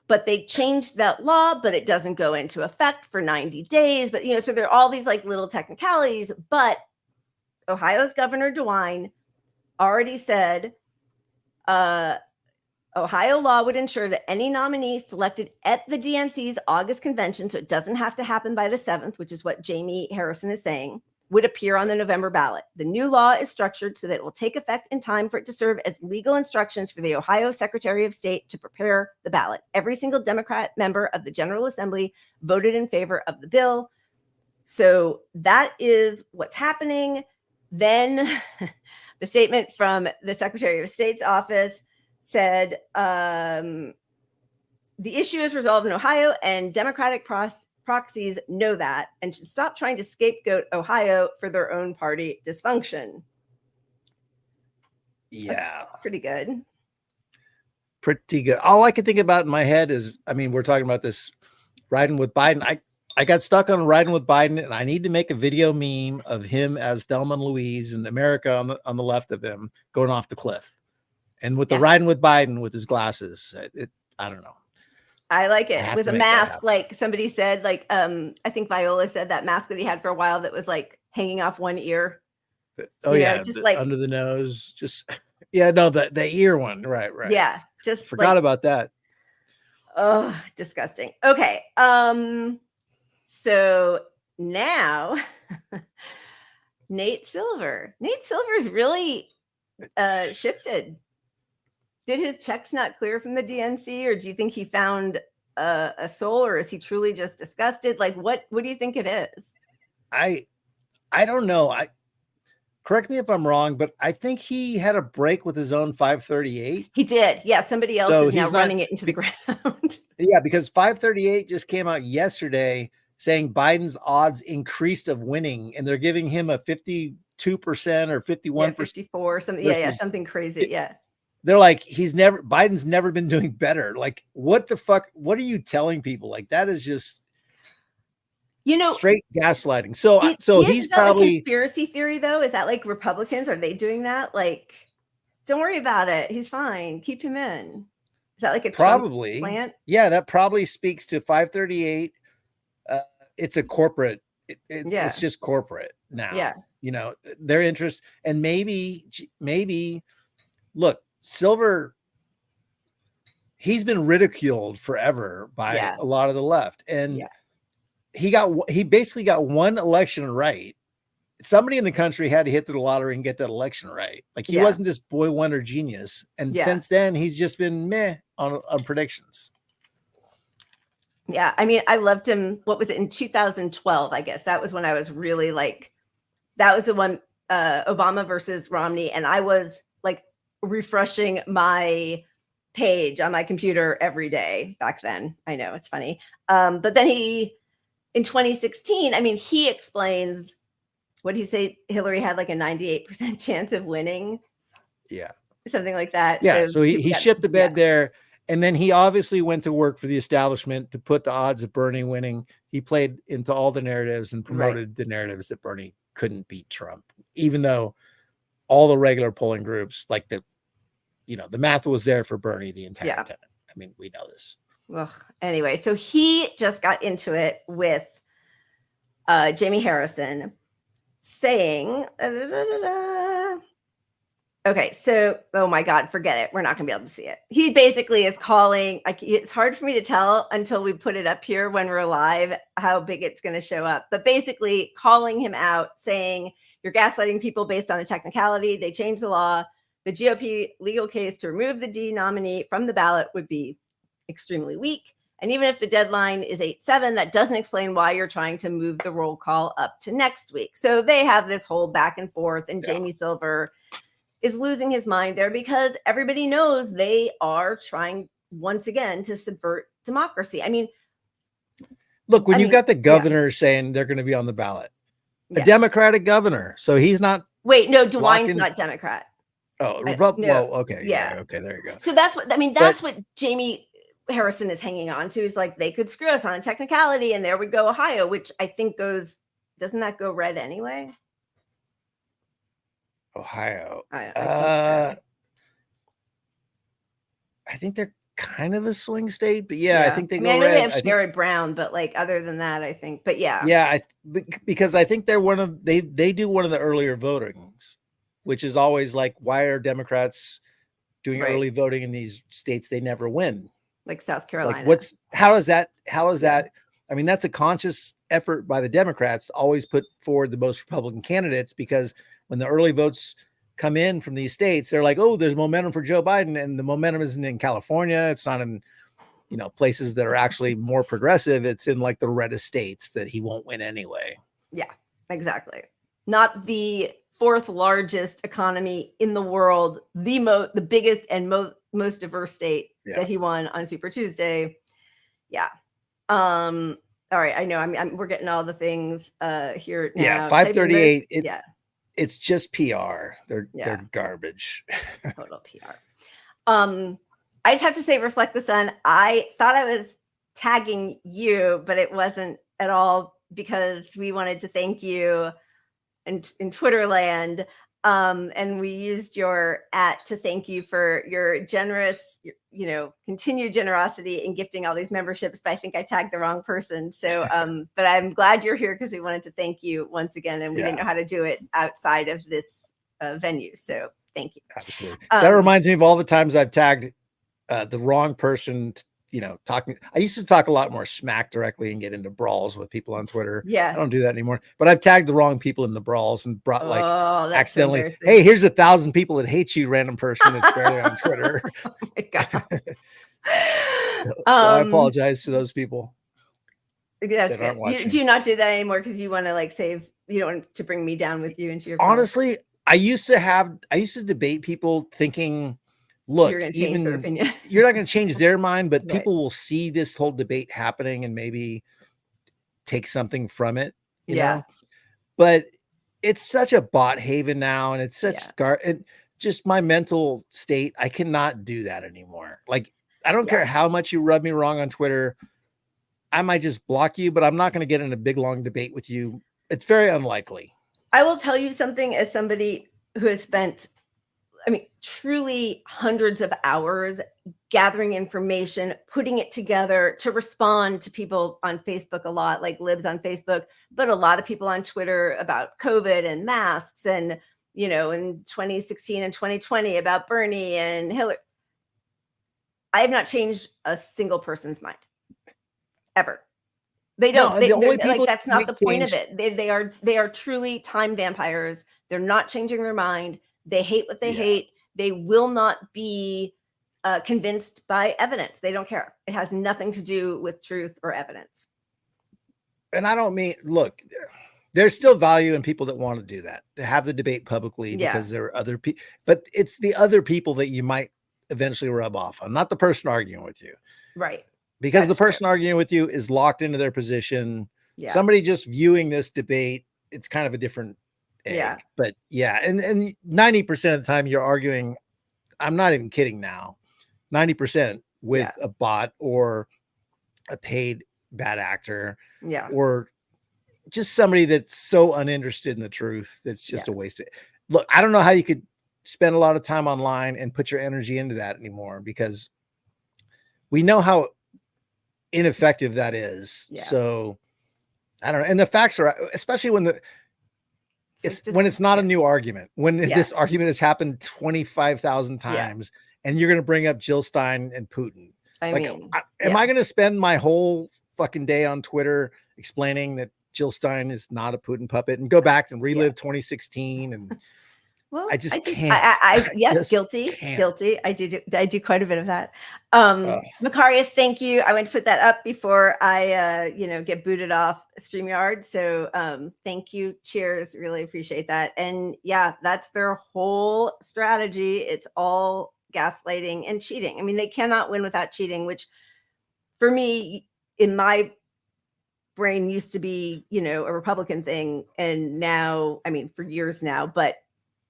But they changed that law, but it doesn't go into effect for 90 days. But, so there are all these like little technicalities, but Ohio's Governor DeWine already said Ohio law would ensure that any nominee selected at the DNC's August convention, so it doesn't have to happen by the 7th, which is what Jaime Harrison is saying, would appear on the November ballot. The new law is structured so that it will take effect in time for it to serve as legal instructions for the Ohio Secretary of State to prepare the ballot. Every single Democrat member of the General Assembly voted in favor of the bill. So that is what's happening. Then the statement from the Secretary of State's office said, the issue is resolved in Ohio and Democratic proxies know that and should stop trying to scapegoat Ohio for their own party dysfunction. Yeah. That's pretty good. Pretty good. All I can think about in my head is, we're talking about this riding with Biden. I got stuck on riding with Biden, and I need to make a video meme of him as Thelma and Louise and America on the left of him going off the cliff. And with the riding with Biden with his glasses, I don't know. I like it with a mask, like somebody said, like I think Viola said that mask that he had for a while that was like hanging off one ear. Just like under the nose, the ear one, right? Yeah, just forgot about that. Oh, disgusting. Okay, so now Nate Silver's really shifted. Did his checks not clear from the DNC, or do you think he found a soul, or is he truly just disgusted? Like, what do you think it is? I don't know. Correct me if I'm wrong, but I think he had a break with his own 538. He did. Yeah, somebody else is now running it into the ground. Yeah, because 538 just came out yesterday saying Biden's odds increased of winning, and they're giving him a 52% 52% or 51%. 54, something. Yeah, something crazy. Yeah. They're like, Biden's never been doing better. Like, what the fuck? What are you telling people? Like, that is just, straight gaslighting. So he's probably like conspiracy theory though. Is that like Republicans? Are they doing that? Like, don't worry about it. He's fine. Keep him in. Is that like a probably Trump plant? Yeah, that probably speaks to 538. It's a corporate. It's just corporate now. Yeah. Their interest, and maybe look, Silver. He's been ridiculed forever by a lot of the left, and he basically got one election right. Somebody in the country had to hit the lottery and get that election right. Like, he wasn't this boy wonder genius. And since then, he's just been meh on predictions. Yeah. I mean, I loved him. What was it, in 2012? I guess that was when I was really like, that was the one, Obama versus Romney. And I was like refreshing my page on my computer every day back then. I know, it's funny. But then in 2016, I mean, he explains, what did he say? Hillary had like a 98% chance of winning. Yeah. Something like that. Yeah. So he shit the bed there. And then he obviously went to work for the establishment to put the odds of Bernie winning. He played into all the narratives and promoted the narratives that Bernie couldn't beat Trump, even though all the regular polling groups, like the math was there for Bernie the entire time. I mean, we know this. Ugh. Anyway, so he just got into it with Jaime Harrison, saying, okay, so, oh my God, forget it. We're not going to be able to see it. He basically is calling, like, it's hard for me to tell until we put it up here when we're live, how big it's going to show up. But basically calling him out, saying, you're gaslighting people based on a technicality. They changed the law. The GOP legal case to remove the D nominee from the ballot would be extremely weak. And even if the deadline is 8/7, that doesn't explain why you're trying to move the roll call up to next week. So they have this whole back and forth, and Jamie Silver is losing his mind there because everybody knows they are trying once again to subvert democracy. I mean, look, when you got the governor saying they're going to be on the ballot, a Democratic governor, so he's not. Wait, no, DeWine's not Democrat. Oh, Republican. No. Well, okay, yeah, okay, there you go. So that's what I mean. That's what Jaime Harrison is hanging on to, is like, they could screw us on a technicality, and there would go Ohio, which I think doesn't that go red anyway? Ohio. I think they're kind of a swing state, but I think they go I know red. they have Sherrod Brown, but like, other than that, I think, but because I think they're they do one of the earlier votings, which is always like, why are Democrats doing early voting in these states they never win? Like South Carolina. Like, how is that? I mean, that's a conscious effort by the Democrats to always put forward the most Republican candidates, because when the early votes come in from these states, they're like, oh, there's momentum for Joe Biden. And the momentum isn't in California. It's not in, places that are actually more progressive. It's in like the reddest states that he won't win anyway. Yeah, exactly. Not the fourth largest economy in the world, the biggest and most diverse state that he won on Super Tuesday. Yeah. All right. I know we're getting all the things here now. Yeah. 538. It's just PR. They're garbage. Total PR. I just have to say, Reflect the Sun, I thought I was tagging you, but it wasn't at all, because we wanted to thank you in Twitter land. And we used your @ to thank you for your generous, continued generosity in gifting all these memberships. But I think I tagged the wrong person. So, but I'm glad you're here, because we wanted to thank you once again. And we didn't know how to do it outside of this venue. So thank you. Absolutely. That reminds me of all the times I've tagged the wrong person, talking. I used to talk a lot more smack directly and get into brawls with people on Twitter. Yeah. I don't do that anymore, but I've tagged the wrong people in the brawls and brought accidentally, so hey, here's 1,000 people that hate you, random person that's barely on Twitter. Oh my God. So I apologize to those people. That's good. Do you not do that anymore because you want to save, you don't want to bring me down with you into your Honestly, I used to debate people thinking, look, you're going to change their opinion. You're not going to change their mind, but people will see this whole debate happening and maybe take something from it, you know? But it's such a bot haven now, and it's such and just my mental state. I cannot do that anymore. Like, I don't care how much you rub me wrong on Twitter. I might just block you, but I'm not going to get in a big, long debate with you. It's very unlikely. I will tell you something as somebody who has spent, truly hundreds of hours gathering information, putting it together to respond to people on Facebook a lot, like libs on Facebook, but a lot of people on Twitter about COVID and masks and, in 2016 and 2020 about Bernie and Hillary. I have not changed a single person's mind. Ever. They don't. That's not the point of it. They are truly time vampires. They're not changing their mind. They hate what they hate. They will not be convinced by evidence. They don't care. It has nothing to do with truth or evidence. And I don't mean, look, there's still value in people that want to do that, to have the debate publicly because there are other people, but it's the other people that you might eventually rub off on, not the person arguing with you. Right. Because the person arguing with you is locked into their position. Yeah. Somebody just viewing this debate, it's kind of a different egg. Yeah. But and 90% of the time you're arguing, I'm not even kidding now, 90% with a bot or a paid bad actor. Yeah. Or just somebody that's so uninterested in the truth. That's just a waste of it. Look, I don't know how you could spend a lot of time online and put your energy into that anymore, because we know how ineffective that is. So I don't know. And the facts are, especially when it's not a new argument, when this argument has happened 25,000 times and you're going to bring up Jill Stein and Putin. Am I going to spend my whole fucking day on Twitter explaining that Jill Stein is not a Putin puppet and go back and relive 2016? And well, I just can't. Guilty. I do quite a bit of that. Macarius, thank you. I went to put that up before I, get booted off StreamYard. So thank you. Cheers. Really appreciate that. And that's their whole strategy. It's all gaslighting and cheating. I mean, they cannot win without cheating, which for me, in my brain, used to be, a Republican thing. And now, for years now, but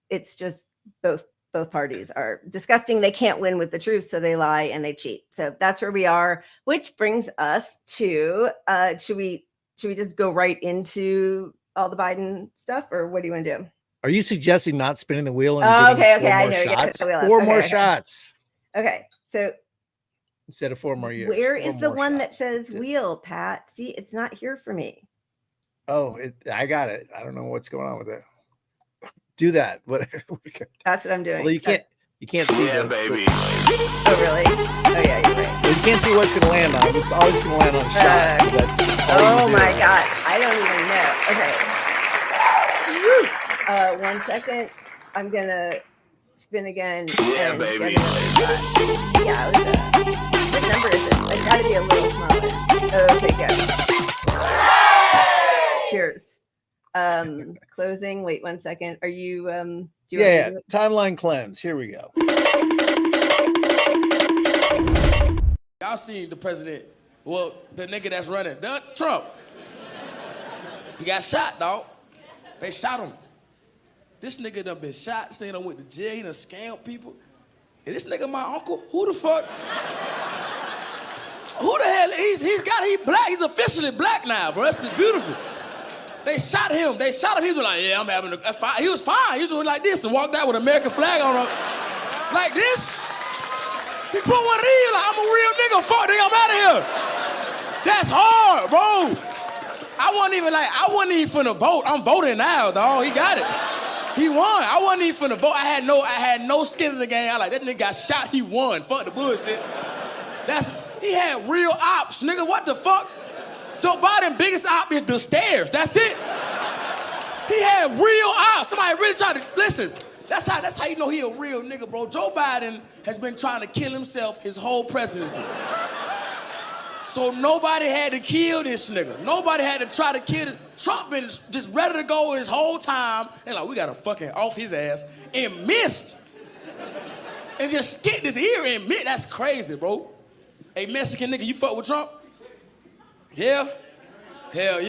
it's just both parties are disgusting. They can't win with the truth, so they lie and they cheat. So that's where we are, which brings us to should we just go right into all the Biden stuff, or what do you want to do? Are you suggesting not spinning the wheel and getting I know. Four more shots. Okay. So instead of 4 more years. Where is the one that says wheel, Pat? See, it's not here for me. Oh, I got it. I don't know what's going on with it. Do that. Whatever. That's what I'm doing. Well, you can't see. Yeah, baby. Oh, really? Oh, yeah, you're right. You can't see what's going to land on. It's always going to land on shot. Oh my God. I don't even know. Okay. Woo. 1 second. I'm going to spin again. Yeah, baby. Yeah, what number is this? It's got to be a little smaller. Okay, go. Cheers. Closing. Wait 1 second. Are you timeline cleanse. Here we go. Y'all seen the president, well, the nigga that's running, Trump. He got shot, dog. They shot him. This nigga done been shot. This nigga done went to jail. He done scammed people. And this nigga my uncle? Who the fuck? Who the hell? He's black. He's officially black now, bro. This is beautiful. They shot him. He was like, yeah, I'm having a fight. He was fine. He was doing like this and walked out with an American flag on him. Like this. He put one of these, like, I'm a real nigga. Fuck, nigga, I'm out of here. That's hard, bro. I wasn't even finna vote. I'm voting now, dog. He got it. He won. I wasn't even finna vote. I had no skin in the game. I like, that nigga got shot, he won. Fuck the bullshit. He had real ops, nigga. What the fuck? Joe Biden's biggest op is the stairs. That's it. He had real ops. Somebody really tried to listen. That's how you know he a real nigga, bro. Joe Biden has been trying to kill himself his whole presidency. So nobody had to kill this nigga. Nobody had to try to kill it. Trump been just ready to go his whole time. And like, we gotta fucking off his ass. And missed. And just skip this ear and miss. That's crazy, bro. Hey, Mexican nigga, you fuck with Trump? Yeah? Hell yeah.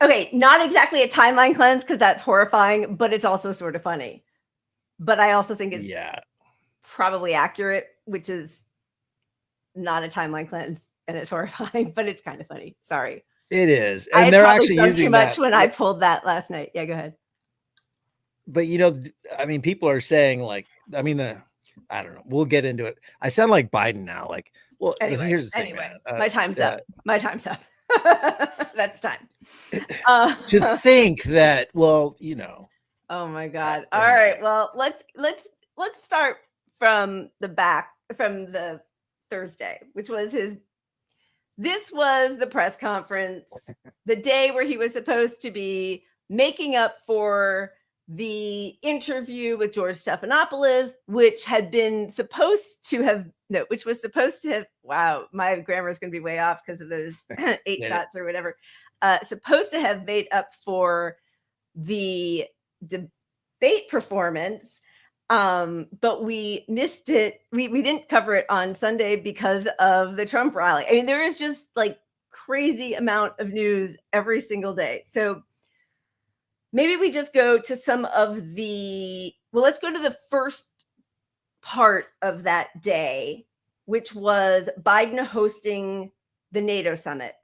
Okay, not exactly a timeline cleanse because that's horrifying, but it's also sort of funny. But I also think it's probably accurate, which is not a timeline cleanse and it's horrifying, but it's kind of funny. Sorry. It is. And they're actually using too much when I pulled that last night. Yeah, go ahead. But I mean, people are saying like, I mean, I don't know. We'll get into it. I sound like Biden now. Like, well, here's the thing, man. My time's up. My time's up. That's time. To think that, well, Oh my God. All right. Well, let's start from the Thursday, which was this was the press conference, the day where he was supposed to be making up for the interview with George Stephanopoulos, which was supposed to have, wow, my grammar is going to be way off because of those 8 shots or whatever, supposed to have made up for the debate performance. But we missed it. We didn't cover it on Sunday because of the Trump rally. I mean, there is just like crazy amount of news every single day. So maybe we just go to let's go to the first part of that day, which was Biden hosting the NATO summit.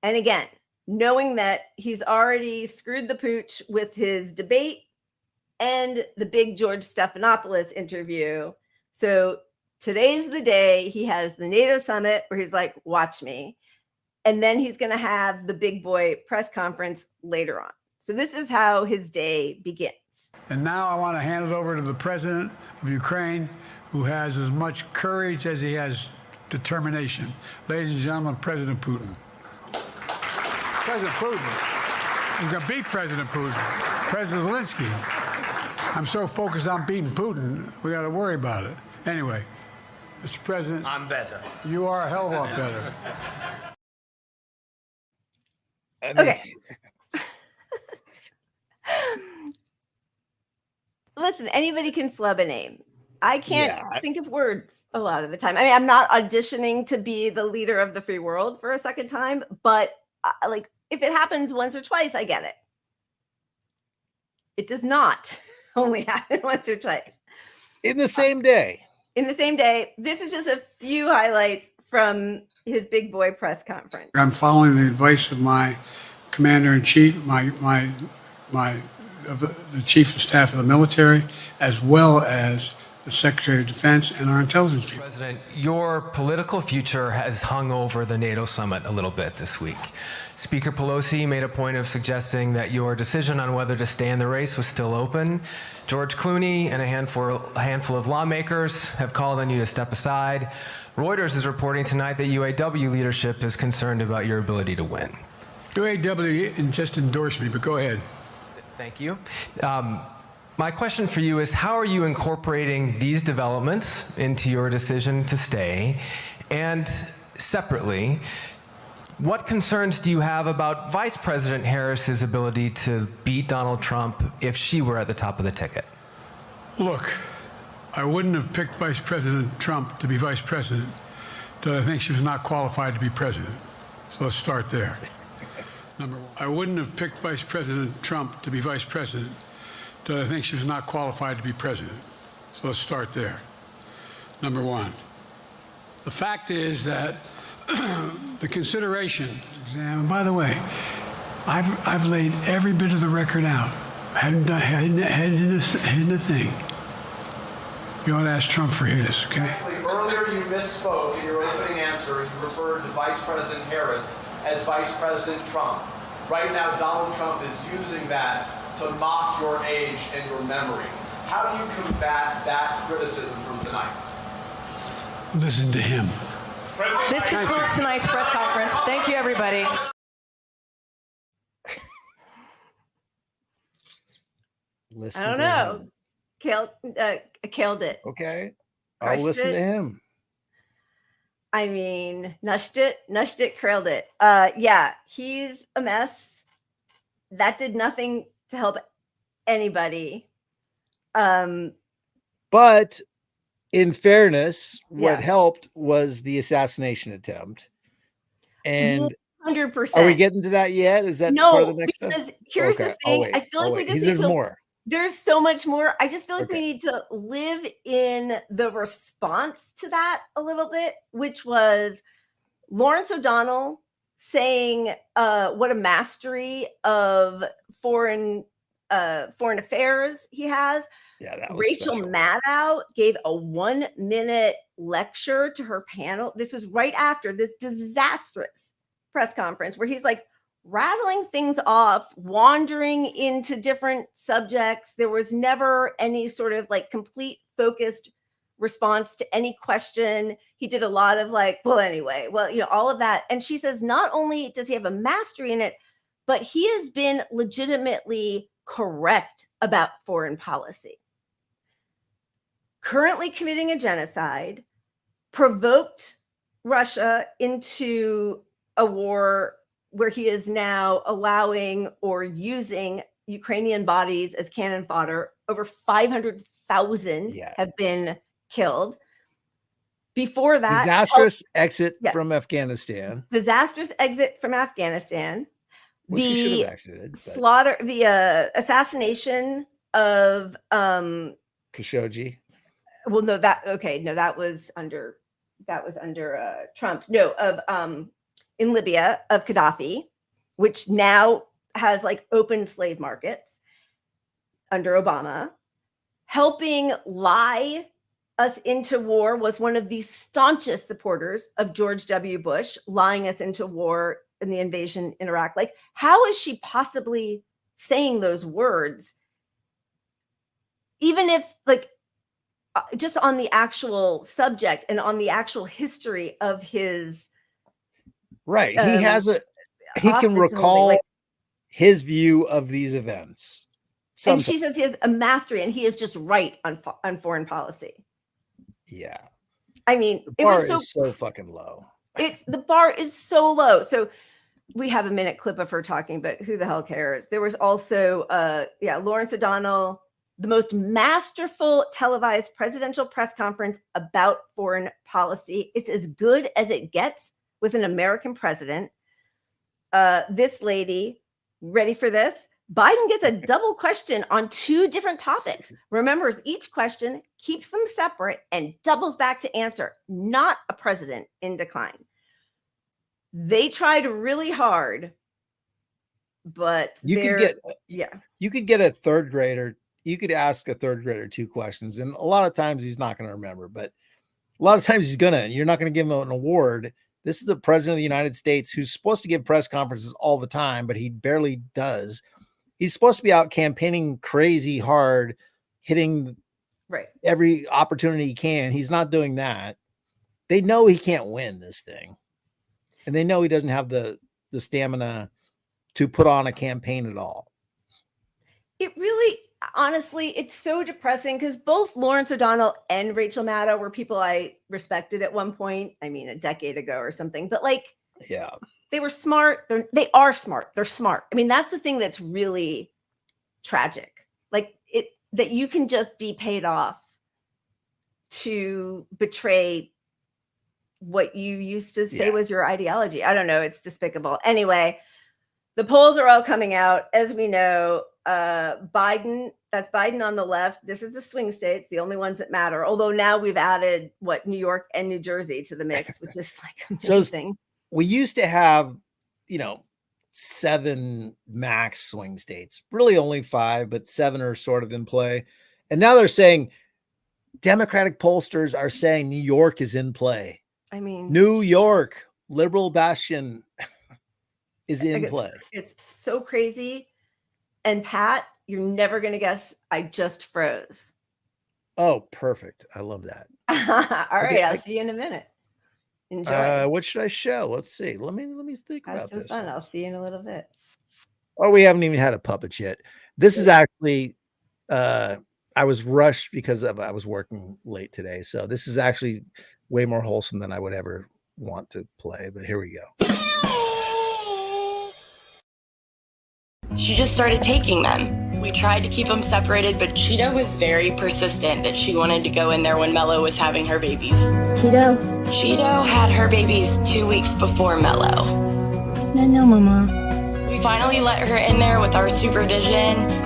And again, knowing that he's already screwed the pooch with his debate and the big George Stephanopoulos interview. So today's the day he has the NATO summit where he's like, watch me. And then he's going to have the big boy press conference later on. So this is how his day begins. And now I want to hand it over to the president of Ukraine, who has as much courage as he has determination. Ladies and gentlemen, President Putin. President Putin. He's going to beat President Putin. President Zelensky. I'm so focused on beating Putin, we got to worry about it. Anyway, Mr. President. I'm better. You are a hell of a lot better. Okay. Listen, anybody can flub a name. I can't think of words a lot of the time. I mean, I'm not auditioning to be the leader of the free world for a second time, but like if it happens once or twice, I get it. It does not only happen once or twice. In the same day. In the same day. This is just a few highlights from his big boy press conference. I'm following the advice of my commander-in-chief, the chief of staff of the military, as well as the Secretary of Defense and our intelligence people. President, your political future has hung over the NATO summit a little bit this week. Speaker Pelosi made a point of suggesting that your decision on whether to stay in the race was still open. George Clooney and a handful of lawmakers have called on you to step aside. Reuters is reporting tonight that UAW leadership is concerned about your ability to win. UAW just endorsed me, but go ahead. Thank you. My question for you is, how are you incorporating these developments into your decision to stay? And separately, what concerns do you have about Vice President Harris's ability to beat Donald Trump if she were at the top of the ticket? Look, I wouldn't have picked Vice President Trump to be vice president, but I think she was not qualified to be president. So let's start there. Number one, I wouldn't have picked Vice President Trump to be vice president, but I think she was not qualified to be president. So let's start there. Number one, the fact is that the consideration, and by the way, I've laid every bit of the record out. I hadn't hidden a thing. You ought to ask Trump for his, okay? Earlier you misspoke in your opening answer. You referred to Vice President Harris as Vice President Trump. Right now, Donald Trump is using that to mock your age and your memory. How do you combat that criticism from tonight? Listen to him. This concludes tonight's press conference. Thank you, everybody. Listen I don't know. Killed it. Okay. I'll listen to him. I mean, nushed it, krilled it. Yeah, he's a mess. That did nothing to help anybody. But in fairness, what helped was the assassination attempt. And 100%. Are we getting to that yet? Is that part of the next because stuff? here's the thing. I feel like we just need to. More. There's so much more. I just feel like we need to live in the response to that a little bit, which was Lawrence O'Donnell saying what a mastery of foreign affairs he has. Yeah, that was Rachel special. Maddow gave a 1-minute lecture to her panel. This was right after this disastrous press conference where he's like rattling things off, wandering into different subjects. There was never any sort of like complete focused response to any question. He did a lot of like, well, anyway, all of that. And she says, not only does he have a mastery in it, but he has been legitimately correct about foreign policy. Currently committing a genocide, provoked Russia into a war where he is now allowing or using Ukrainian bodies as cannon fodder. Over 500,000 have been killed. Before that, disastrous exit from Afghanistan. Disastrous exit from Afghanistan. Well, she should have exited. Slaughter, the assassination of Khashoggi. Well, no, that was under Trump. No, in Libya of Gaddafi, which now has like open slave markets under Obama. Helping lie us into war was one of the staunchest supporters of George W. Bush, lying us into war in the invasion in Iraq. Like, how is she possibly saying those words? Even if like, just on the actual subject and on the actual history of his right, he can recall his view of these events. And she says he has a mastery, and he is just right on foreign policy. Yeah, I mean, the bar is so fucking low. The bar is so low. So we have a minute clip of her talking, but who the hell cares? There was also, Lawrence O'Donnell. The most masterful televised presidential press conference about foreign policy. It's as good as it gets with an American president. This lady, ready for this? Biden gets a double question on 2 different topics. Remembers each question, keeps them separate, and doubles back to answer. Not a president in decline. They tried really hard, but you could get a third grader. You could ask a third grader 2 questions, and a lot of times he's not going to remember, but a lot of times he's going to, and you're not going to give him an award. This is the president of the United States who's supposed to give press conferences all the time, but he barely does. He's supposed to be out campaigning crazy hard, hitting every opportunity he can. He's not doing that. They know he can't win this thing, and they know he doesn't have the stamina to put on a campaign at all. It really, honestly, it's so depressing because both Lawrence O'Donnell and Rachel Maddow were people I respected at one point. I mean, a decade ago or something, but like, they were smart. They are smart. They're smart. I mean, that's the thing that's really tragic. Like that you can just be paid off to betray what you used to say was your ideology. I don't know. It's despicable. Anyway, the polls are all coming out. As we know, Biden, that's Biden on the left. This is the swing states, the only ones that matter. Although now we've added New York and New Jersey to the mix, which is like amazing. So we used to have, 7 max swing states, really only 5, but 7 are sort of in play. And now they're saying Democratic pollsters are saying New York is in play. I mean, New York, liberal bastion is in play. It's so crazy. And Pat, you're never going to guess. I just froze. Oh, perfect. I love that. All right. I'll see you in a minute. Enjoy. What should I show? Let's see. Let me think about this. Fun. I'll see you in a little bit. Oh, we haven't even had a puppet yet. This is actually, I was rushed because I was working late today. So this is actually way more wholesome than I would ever want to play. But here we go. She just started taking them. We tried to keep them separated, but Cheetah was very persistent that she wanted to go in there when Mello was having her babies. Cheeto had her babies 2 weeks before Mello. No, Mama. We finally let her in there with our supervision,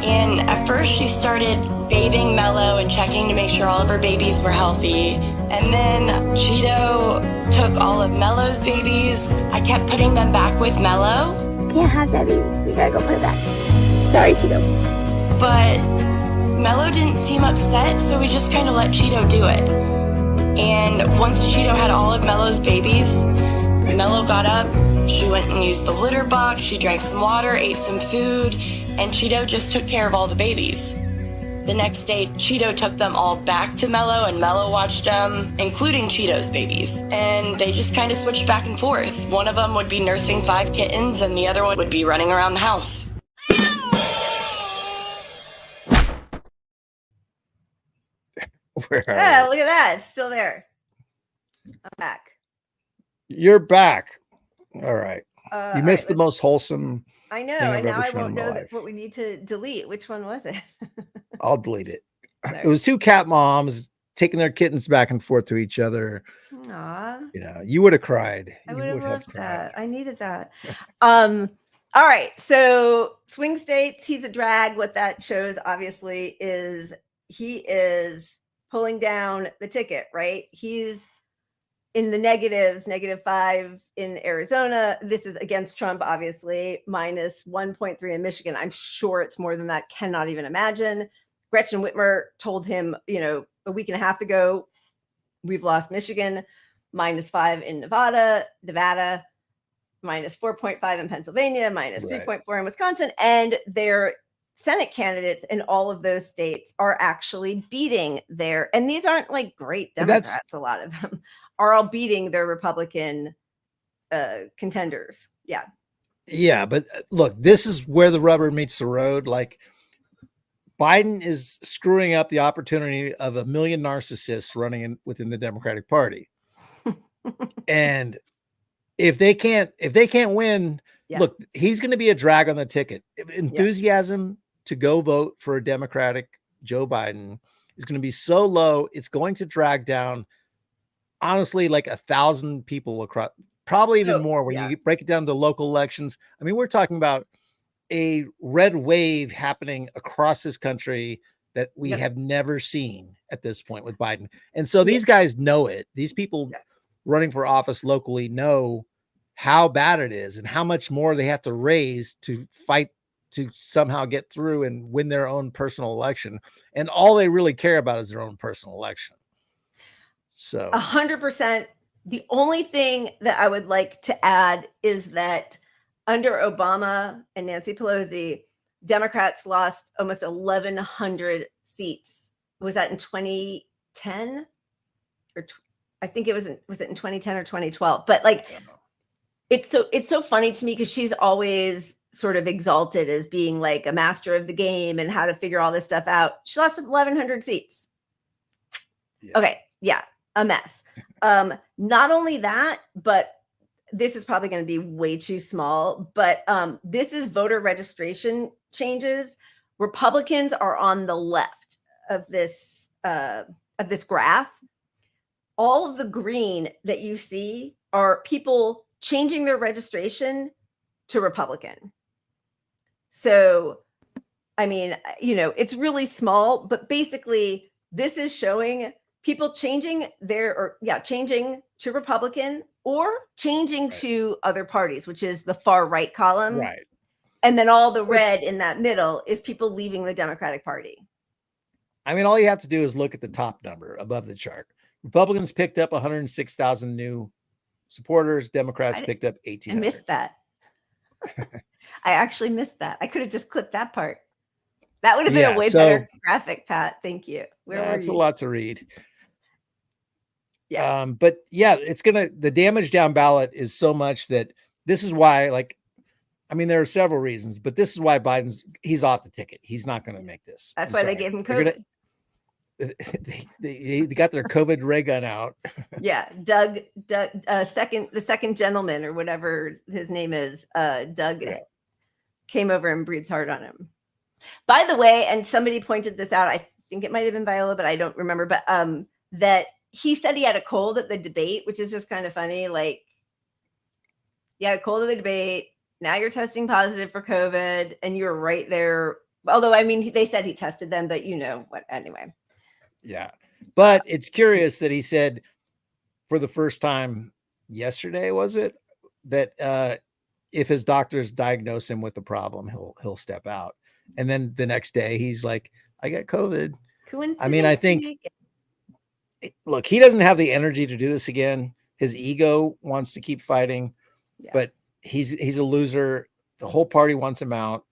and at first she started bathing Mello and checking to make sure all of her babies were healthy. And then Cheeto took all of Mello's babies. I kept putting them back with Mello. Can't have that baby. We gotta go put it back. Sorry, Cheeto. But Mello didn't seem upset, so we just kind of let Cheeto do it. And once Cheeto had all of Mello's babies, Mello got up, she went and used the litter box, she drank some water, ate some food, and Cheeto just took care of all the babies. The next day, Cheeto took them all back to Mello, and Mello watched them, including Cheeto's babies. And they just kind of switched back and forth. One of them would be nursing 5 kittens, and the other one would be running around the house. Yeah, look at that. It's still there. I'm back. You're back. All right. You missed the most wholesome. I know. And now I won't know what we need to delete. Which one was it? I'll delete it. Sorry. It was 2 cat moms taking their kittens back and forth to each other. Aw. You know, you would have cried. I would have loved that. I needed that. All right. So swing states, he's a drag. What that shows, obviously, is he is pulling down the ticket, right? He's in the negatives, -5 in Arizona. This is against Trump, obviously, -1.3 in Michigan. I'm sure it's more than that. Cannot even imagine. Gretchen Whitmer told him, a week and a half ago, we've lost Michigan, -5 in Nevada, -4.5 in Pennsylvania, -3.4 in Wisconsin. And their Senate candidates in all of those states are actually beating their, and these aren't like great Democrats, a lot of them are all beating their Republican contenders. Yeah. Yeah. But look, this is where the rubber meets the road. Like Biden is screwing up the opportunity of 1 million narcissists running within the Democratic Party. And if they can't win, look, he's going to be a drag on the ticket. Enthusiasm to go vote for a Democratic Joe Biden is going to be so low. It's going to drag down, honestly, like 1,000 people across, probably even more when you break it down to local elections. I mean, we're talking about a red wave happening across this country that we have never seen at this point with Biden. And so these guys know it. These people running for office locally know how bad it is and how much more they have to raise to fight to somehow get through and win their own personal election. And all they really care about is their own personal election. So 100%. The only thing that I would like to add is that under Obama and Nancy Pelosi, Democrats lost almost 1,100 seats. Was that in 2010? Or I think it was it in 2010 or 2012? But like, it's so funny to me because she's always sort of exalted as being like a master of the game and how to figure all this stuff out. She lost 1,100 seats. Yeah. Okay, yeah, a mess. Not only that, but this is probably going to be way too small, but this is voter registration changes. Republicans are on the left of this graph. All of the green that you see are people changing their registration to Republican. So, I mean, it's really small, but basically this is showing people changing changing to Republican or changing to other parties, which is the far right column. Right. And then all the red in that middle is people leaving the Democratic Party. I mean, all you have to do is look at the top number above the chart. Republicans picked up 106,000 new supporters. Democrats picked up 1,800. I missed that. I actually missed that. I could have just clipped that part. That would have been a way better graphic, Pat. Thank you. It's a lot to read. Yeah. But the damage down ballot is so much that this is why, there are several reasons, but this is why he's off the ticket. He's not going to make this. That's why they gave him COVID. They got their COVID ray gun out. Yeah. Doug, the second gentleman or whatever his name is, Doug came over and breathed hard on him. By the way, and somebody pointed this out, I think it might have been Viola, but I don't remember, but that he said he had a cold at the debate, which is just kind of funny. Like, he had a cold at the debate. now you're testing positive for COVID and you're right there. Although, I mean, they said he tested them, but you know what, anyway. Yeah. But it's curious that he said for the first time yesterday, was it, that if his doctors diagnose him with the problem, he'll step out. And then the next day he's like, I got COVID. I mean, I think, look, he doesn't have the energy to do this again. His ego wants to keep fighting, but he's a loser. The whole party wants him out.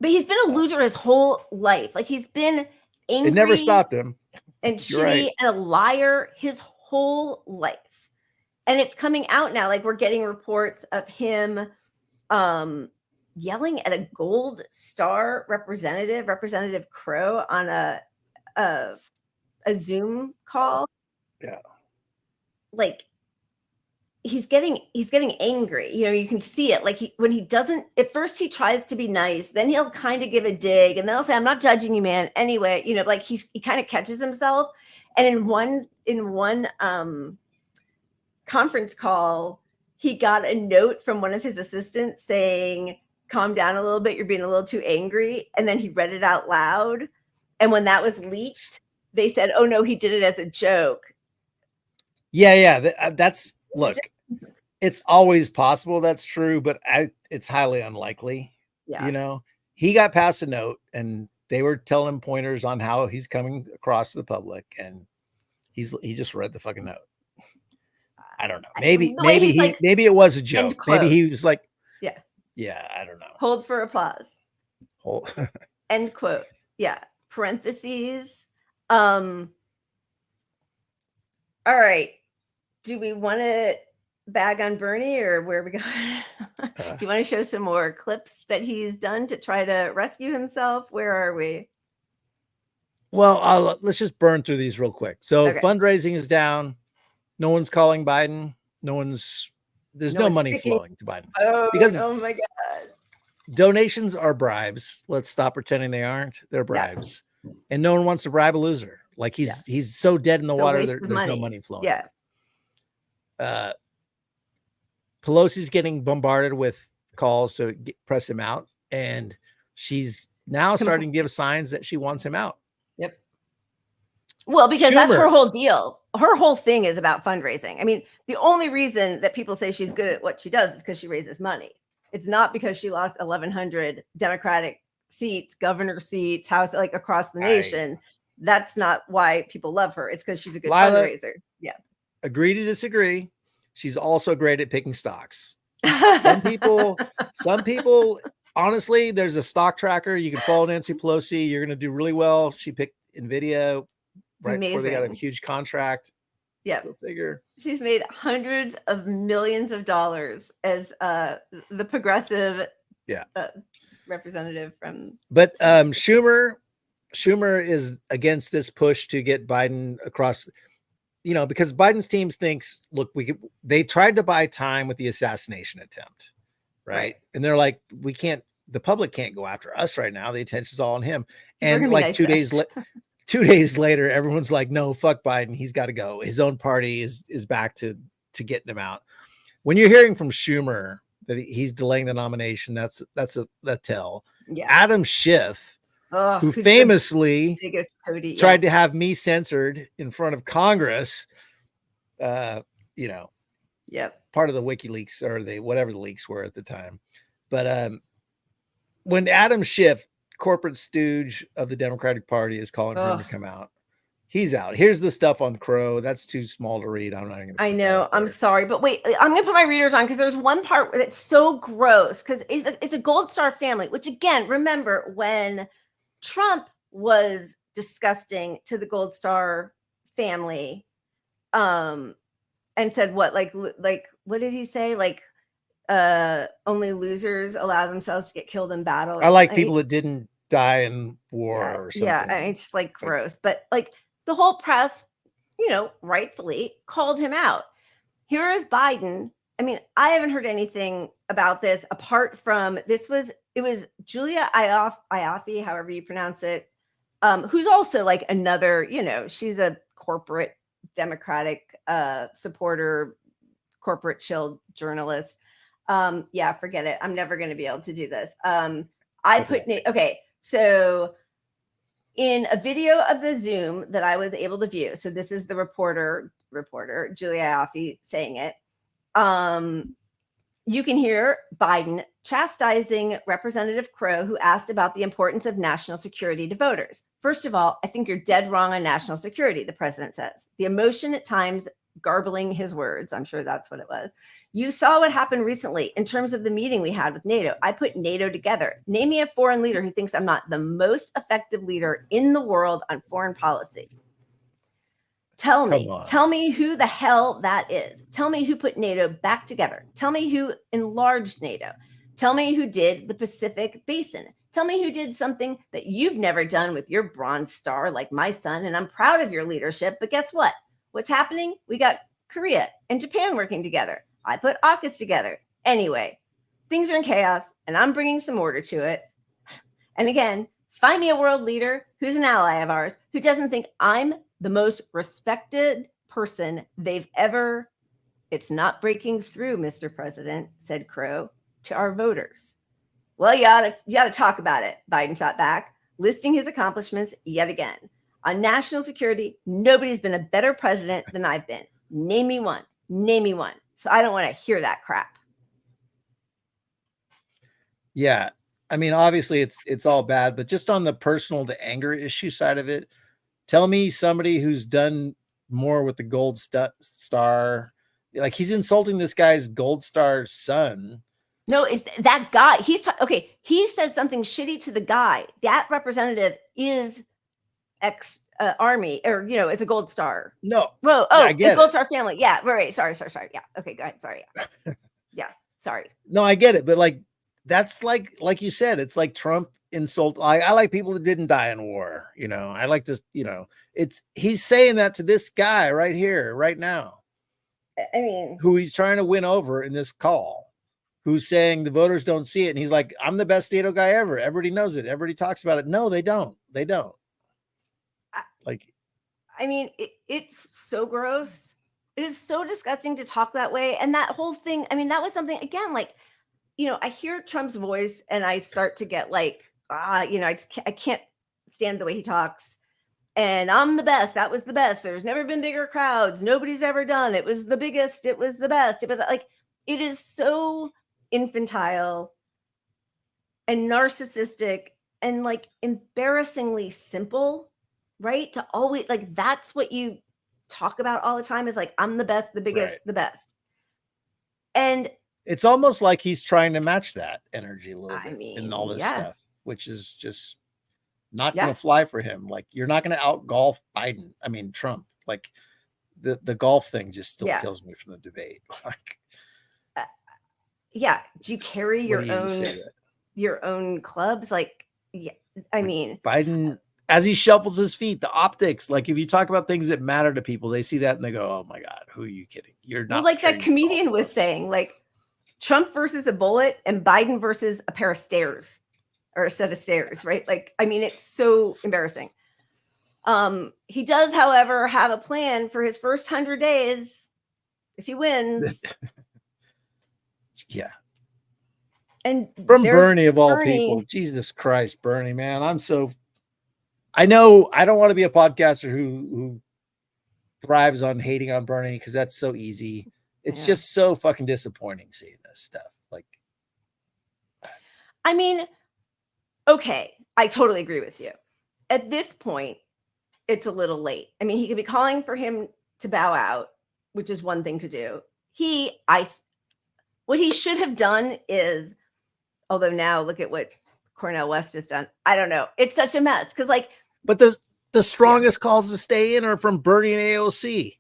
But he's been a loser his whole life. Like, he's been angry. It never stopped him. And shitty and a liar his whole life. And it's coming out now. Like, we're getting reports of him yelling at a Gold Star Representative Crow, on a Zoom call. Yeah. Like, he's getting angry. You know, you can see it. Like, when he doesn't, at first he tries to be nice, then he'll kind of give a dig, and then he'll say, I'm not judging you, man. Anyway, you know, like, he kind of catches himself. And in one conference call, he got a note from one of his assistants saying, calm down a little bit, you're being a little too angry. And then he read it out loud. And when that was leaked, they said, oh no, he did it as a joke. Yeah. That's, look, it's always possible that's true, but it's highly unlikely. Yeah. You know, he got passed a note and they were telling him pointers on how he's coming across to the public, and he just read the fucking note. I don't know. Maybe it was a joke. Maybe he was like, yeah, I don't know. Hold for applause. Hold. End quote. Yeah. Parentheses. All right. Do we want to bag on Bernie, or where are we going? Do you want to show some more clips that he's done to try to rescue himself? Where are we? Well, let's just burn through these real quick. So fundraising is down. No one's calling Biden. There's no money flowing to Biden. Oh my God. Donations are bribes. Let's stop pretending they aren't. They're bribes. Yeah. And no one wants to bribe a loser. Like, he's so dead in the water, there's no money flowing. Yeah. Pelosi's getting bombarded with calls to press him out, and she's now starting to give signs that she wants him out. Yep. Well, because that's her whole deal. Her whole thing is about fundraising. I mean, the only reason that people say she's good at what she does is because she raises money. It's not because she lost 1,100 Democratic seats, governor seats, House, like, across the nation. That's not why people love her. It's because she's a good fundraiser. Yeah. Agree to disagree. She's also great at picking stocks. Some people, honestly, there's a stock tracker. You can follow Nancy Pelosi. You're going to do really well. She picked NVIDIA right before they got a huge contract. Yeah. Go figure. She's made hundreds of millions of dollars as the progressive representative from. But Schumer is against this push to get Biden across, you know, because Biden's team thinks, look, they tried to buy time with the assassination attempt, right? And they're like, the public can't go after us right now. The attention's all on him. And like 2 days 2 days later, everyone's like, no, fuck Biden. He's got to go. His own party is back to getting him out. When you're hearing from Schumer that he's delaying the nomination, that's a tell. Yeah. Adam Schiff, who famously tried to have me censored in front of Congress, you know, part of the WikiLeaks, or whatever the leaks were at the time. But when Adam Schiff, corporate stooge of the Democratic Party, is calling for him to come out, he's out. Here's the stuff on Crow. That's too small to read. I'm not going to. I know. I'm sorry, but wait, I'm going to put my readers on, because there's one part that's so gross, because it's a Gold Star family, which, again, remember when Trump was disgusting to the Gold Star family, and said what, like what did he say? Like, only losers allow themselves to get killed in battle. I like people that didn't die in war or something. Yeah, I mean, it's just like gross. But like, the whole press, you know, rightfully called him out. Here is Biden. I mean, I haven't heard anything about this apart from it was Julia Ioffe, however you pronounce it, who's also like another, you know, she's a corporate Democratic supporter, corporate shield journalist. Yeah, forget it. I'm never going to be able to do this. Okay. So in a video of the Zoom that I was able to view, so this is the reporter, Julia Ioffe saying it. You can hear Biden chastising Representative Crow, who asked about the importance of national security to voters. First of all, I think you're dead wrong on national security, the president says. The emotion at times garbling his words. I'm sure that's what it was. You saw what happened recently in terms of the meeting we had with NATO. I put NATO together. Name me a foreign leader who thinks I'm not the most effective leader in the world on foreign policy. Tell me who the hell that is. Tell me who put NATO back together. Tell me who enlarged NATO. Tell me who did the Pacific Basin. Tell me who did something that you've never done with your Bronze Star, like my son. And I'm proud of your leadership. But guess what? What's happening? We got Korea and Japan working together. I put AUKUS together. Anyway, things are in chaos, and I'm bringing some order to it. And again, find me a world leader who's an ally of ours, who doesn't think I'm the most respected person they've ever. It's not breaking through, Mr. President, said Crow to our voters. Well, you ought to talk about it, Biden shot back, listing his accomplishments yet again. On national security, nobody's been a better president than I've been. Name me one. Name me one. So I don't want to hear that crap. Yeah. I mean, obviously it's all bad, but just on the personal, the anger issue side of it, tell me somebody who's done more with the gold star. Like, he's insulting this guy's gold star son. No, is that guy. Okay. He says something shitty to the guy. That representative is ex-army, or, is a gold star. No. Whoa. Oh, the gold star family. Yeah. Right. Sorry. Yeah. Okay. Go ahead. Sorry. Yeah. Yeah. Sorry. No, I get it. But that's like you said, it's like Trump insult. I like people that didn't die in war. I like to, he's saying that to this guy right here, right now. I mean, who he's trying to win over in this call, who's saying the voters don't see it. And he's like, I'm the best NATO guy ever. Everybody knows it. Everybody talks about it. No, they don't. They don't. I mean, it's so gross. It is so disgusting to talk that way. And that whole thing, I mean, that was something, again, I hear Trump's voice and I start to get I can't stand the way he talks. And I'm the best. That was the best. There's never been bigger crowds. Nobody's ever done. It was the biggest. It was the best. It was it is so infantile and narcissistic and embarrassingly simple, right? To always that's what you talk about all the time is I'm the best, the biggest, right, the best. And it's almost like he's trying to match that energy a little bit in all this stuff, which is just not going to fly for him. You're not going to out golf Trump. The golf thing just still kills me from the debate. Do you carry your own clubs? Biden, as he shuffles his feet, the optics, if you talk about things that matter to people, they see that and they go, oh my God, who are you kidding? You're not. Well, that comedian was saying, Trump versus a bullet and Biden versus a pair of stairs or a set of stairs, right? It's so embarrassing. He does, however, have a plan for his first 100 days if he wins. Yeah. And from Bernie of all people, Jesus Christ, Bernie, man. I know I don't want to be a podcaster who thrives on hating on Bernie because that's so easy. It's just so fucking disappointing seeing this stuff. Okay, I totally agree with you. At this point, it's a little late. He could be calling for him to bow out, which is one thing to do. What he should have done is, although now look at what Cornel West has done. I don't know. It's such a mess because but the strongest calls to stay in are from Bernie and AOC.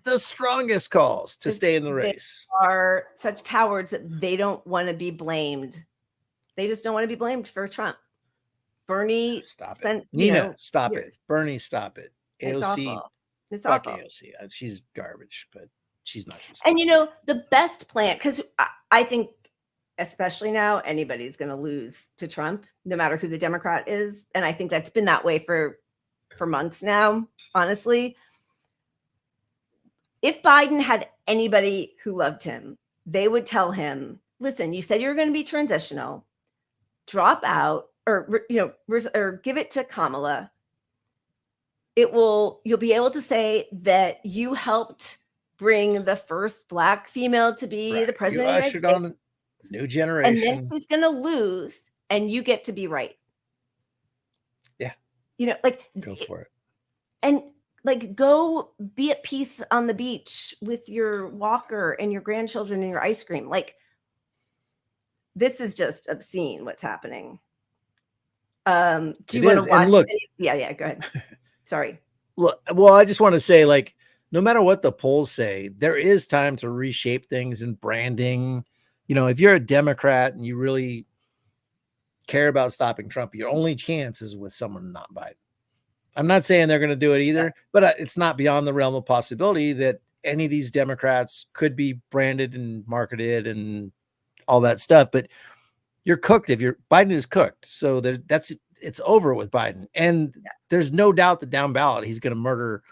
The strongest calls to stay in the race are such cowards that they don't want to be blamed. They just don't want to be blamed for Trump. Bernie stop it. Nina, stop it. Bernie, stop it. AOC, it's fuck awful. AOC. She's garbage, but she's not. And the best plan, because I think especially now anybody's going to lose to Trump, no matter who the Democrat is. And I think that's been that way for months now, honestly. If Biden had anybody who loved him, they would tell him, listen, you said you were going to be transitional, drop out, or, or give it to Kamala. You'll be able to say that you helped bring the first Black female to be the president of the United States. On a new generation. And then he's going to lose, and you get to be right. Yeah. Go for it. And go be at peace on the beach with your walker and your grandchildren and your ice cream. This is just obscene what's happening. Do you want to watch? Look, yeah, go ahead. Sorry. Well, I just want to say, no matter what the polls say, there is time to reshape things and branding. If you're a Democrat and you really care about stopping Trump, your only chance is with someone not Biden. I'm not saying they're going to do it either, but it's not beyond the realm of possibility that any of these Democrats could be branded and marketed and all that stuff. But you're cooked Biden is cooked. So it's over with Biden. And there's no doubt that down ballot, he's going to murder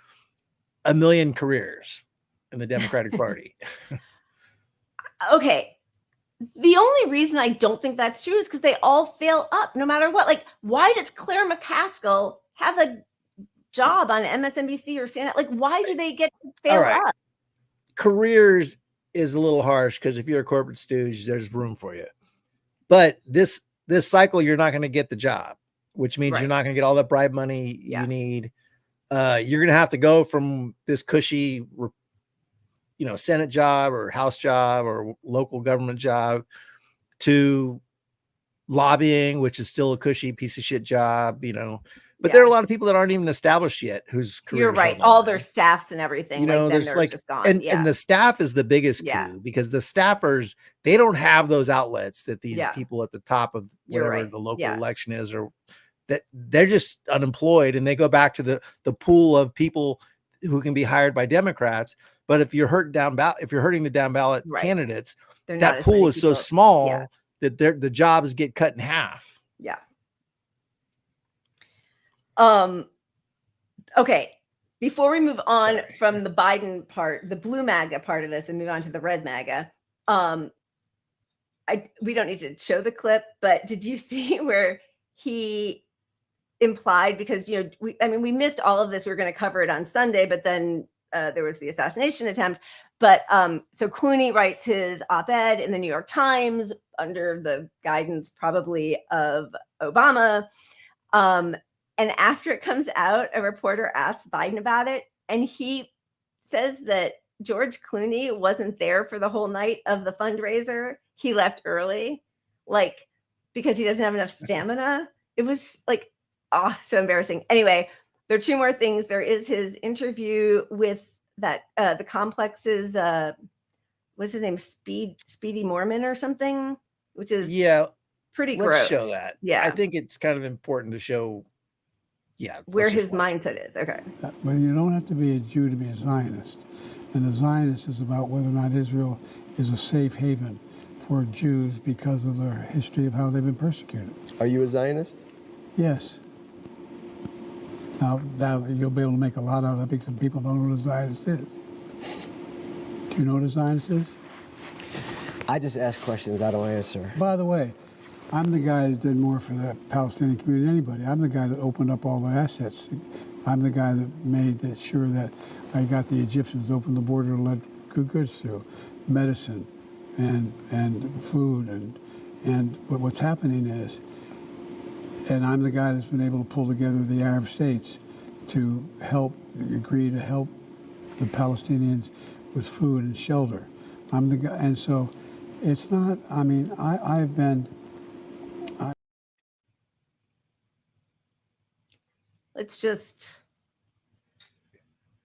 1 million careers in the Democratic Party. Okay. The only reason I don't think that's true is because they all fail up no matter what. Why does Claire McCaskill have a job on MSNBC or CNN? Why do they get to fail up? Careers is a little harsh because if you're a corporate stooge, there's room for you. But this cycle, you're not going to get the job, which means you're not going to get all that bribe money you need. You're going to have to go from this cushy, Senate job or House job or local government job to lobbying, which is still a cushy piece of shit job, But there are a lot of people that aren't even established yet whose careers. You're right. All their staffs and everything. There's just gone. And the staff is the biggest coup because the staffers, they don't have those outlets that these people at the top of whatever the local election is, or that they're just unemployed and they go back to the pool of people who can be hired by Democrats. But if you're hurting the down ballot candidates, that pool is so small that the jobs get cut in half. Yeah. Okay. Before we move on from the Biden part, the blue MAGA part of this, and move on to the red MAGA, we don't need to show the clip, but did you see where he implied, because we missed all of this. We were going to cover it on Sunday, but then there was the assassination attempt. But so Clooney writes his op-ed in the New York Times under the guidance probably of Obama. And after it comes out, a reporter asks Biden about it, and he says that George Clooney wasn't there for the whole night of the fundraiser. He left early, because he doesn't have enough stamina. It was so embarrassing. Anyway, there are two more things. There is his interview with the Complex's, what's his name? Speedy Mormon or something, which is pretty gross. Let's show that. Yeah. I think it's kind of important to show where his mindset is. Okay. Well, you don't have to be a Jew to be a Zionist. And the Zionist is about whether or not Israel is a safe haven for Jews because of their history of how they've been persecuted. Are you a Zionist? Yes. Now you'll be able to make a lot out of that because people don't know what a Zionist is. Do you know what a Zionist is? I just ask questions, I don't answer. By the way, I'm the guy that did more for the Palestinian community than anybody. I'm the guy that opened up all the assets. I'm the guy that made sure that I got the Egyptians to open the border to let good goods through, medicine and food. But what's happening is, and I'm the guy that's been able to pull together the Arab states to agree to help the Palestinians with food and shelter. I'm the guy, and so it's not, I've been, let's just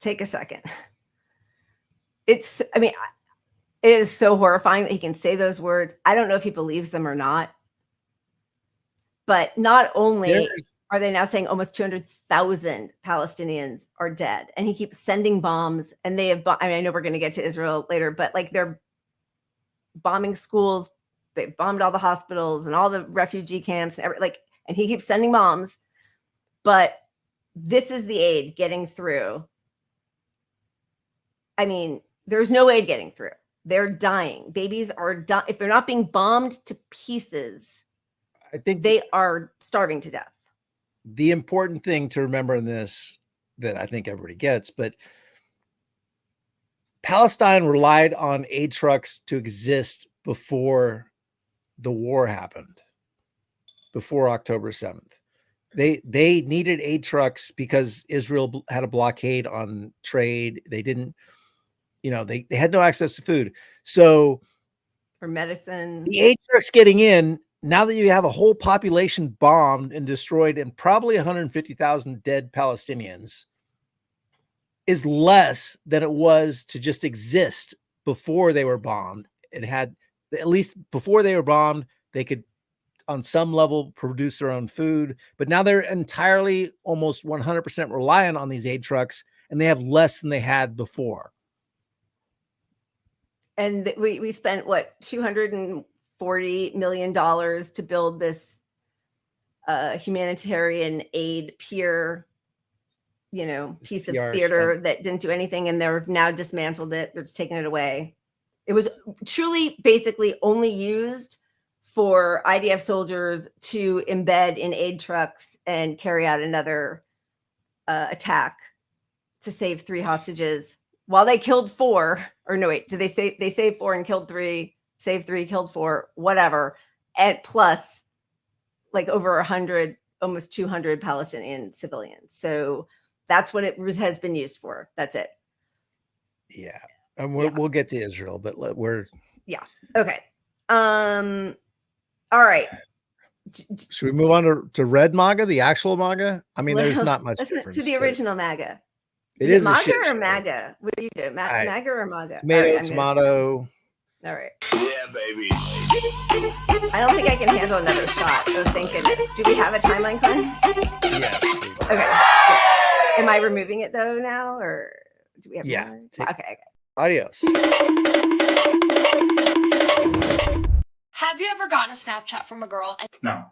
take a second. It is so horrifying that he can say those words. I don't know if he believes them or not. But not only are they now saying almost 200,000 Palestinians are dead, and he keeps sending bombs, and they have, I know we're going to get to Israel later, but they're bombing schools. They've bombed all the hospitals and all the refugee camps and and he keeps sending bombs. But this is the aid getting through. There's no aid getting through. They're dying. Babies are dying. If they're not being bombed to pieces, I think they are starving to death. The important thing to remember in this, that I think everybody gets, but Palestine relied on aid trucks to exist before the war happened, before October 7th. They needed aid trucks because Israel had a blockade on trade. They didn't, they had no access to food. So for medicine, the aid trucks getting in, now that you have a whole population bombed and destroyed and probably 150,000 dead Palestinians, is less than it was to just exist before they were bombed. It had, at least before they were bombed, they could on some level produce their own food, but now they're entirely almost 100% reliant on these aid trucks, and they have less than they had before. And we spent what, $240 million to build this humanitarian aid pier, piece of theater that didn't do anything, and they're now dismantled it. They're just taking it away. It was truly basically only used for IDF soldiers to embed in aid trucks and carry out another attack to save 3 hostages while they killed 4. Or no, wait, did they saved 4 and killed 3, saved 3, killed 4, whatever. And plus like over 100, almost 200 Palestinian civilians. So that's what it has been used for. That's it. Yeah. And we'll get to Israel, but yeah. Okay. All right. Should we move on to red MAGA, the actual MAGA? I mean, there's not much difference. To the original MAGA. It is MAGA or MAGA? What do you do? MAGA or MAGA? Tomato. All right. Yeah, baby. I don't think I can handle another shot. Oh, thank goodness. Do we have a timeline cleanse? Yes. Okay. Good. Am I removing it though now, or do we have? Yeah. Okay. Adios. Have you ever gotten a Snapchat from a girl? No.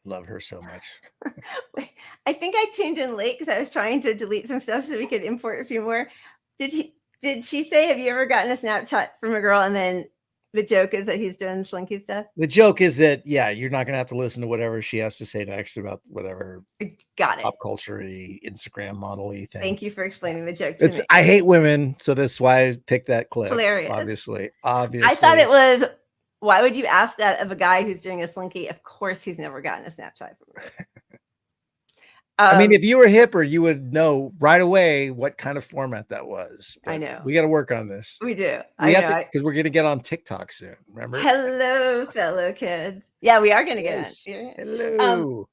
Love her so much. I think I tuned in late because I was trying to delete some stuff so we could import a few more. Did she say, have you ever gotten a Snapchat from a girl? And then the joke is that he's doing slinky stuff. The joke is that, yeah, you're not going to have to listen to whatever she has to say next about whatever got it pop culture-y, Instagram model-y thing. Thank you for explaining the joke to me. I hate women, so that's why I picked that clip. Hilarious. Obviously. I thought it was, why would you ask that of a guy who's doing a slinky? Of course he's never gotten a Snapchat from her. I mean, if you were hipper, you would know right away what kind of format that was. I know. We got to work on this. We do. We have to, because we're going to get on TikTok soon. Remember? Hello, fellow kids. Yeah, we are going to get on. Hello.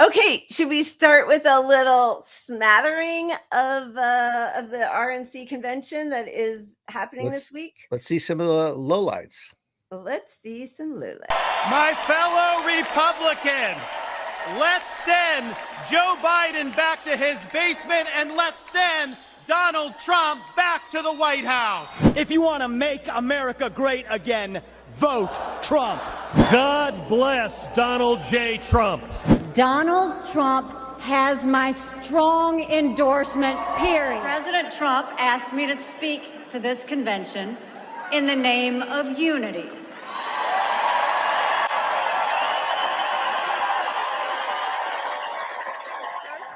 Okay, should we start with a little smattering of the RNC convention that is happening this week? Let's see some of the lowlights. Let's see some lowlights. My fellow Republicans, let's send Joe Biden back to his basement and let's send Donald Trump back to the White House. If you want to make America great again, vote Trump. God bless Donald J. Trump. Donald Trump has my strong endorsement, period. President Trump asked me to speak to this convention in the name of unity.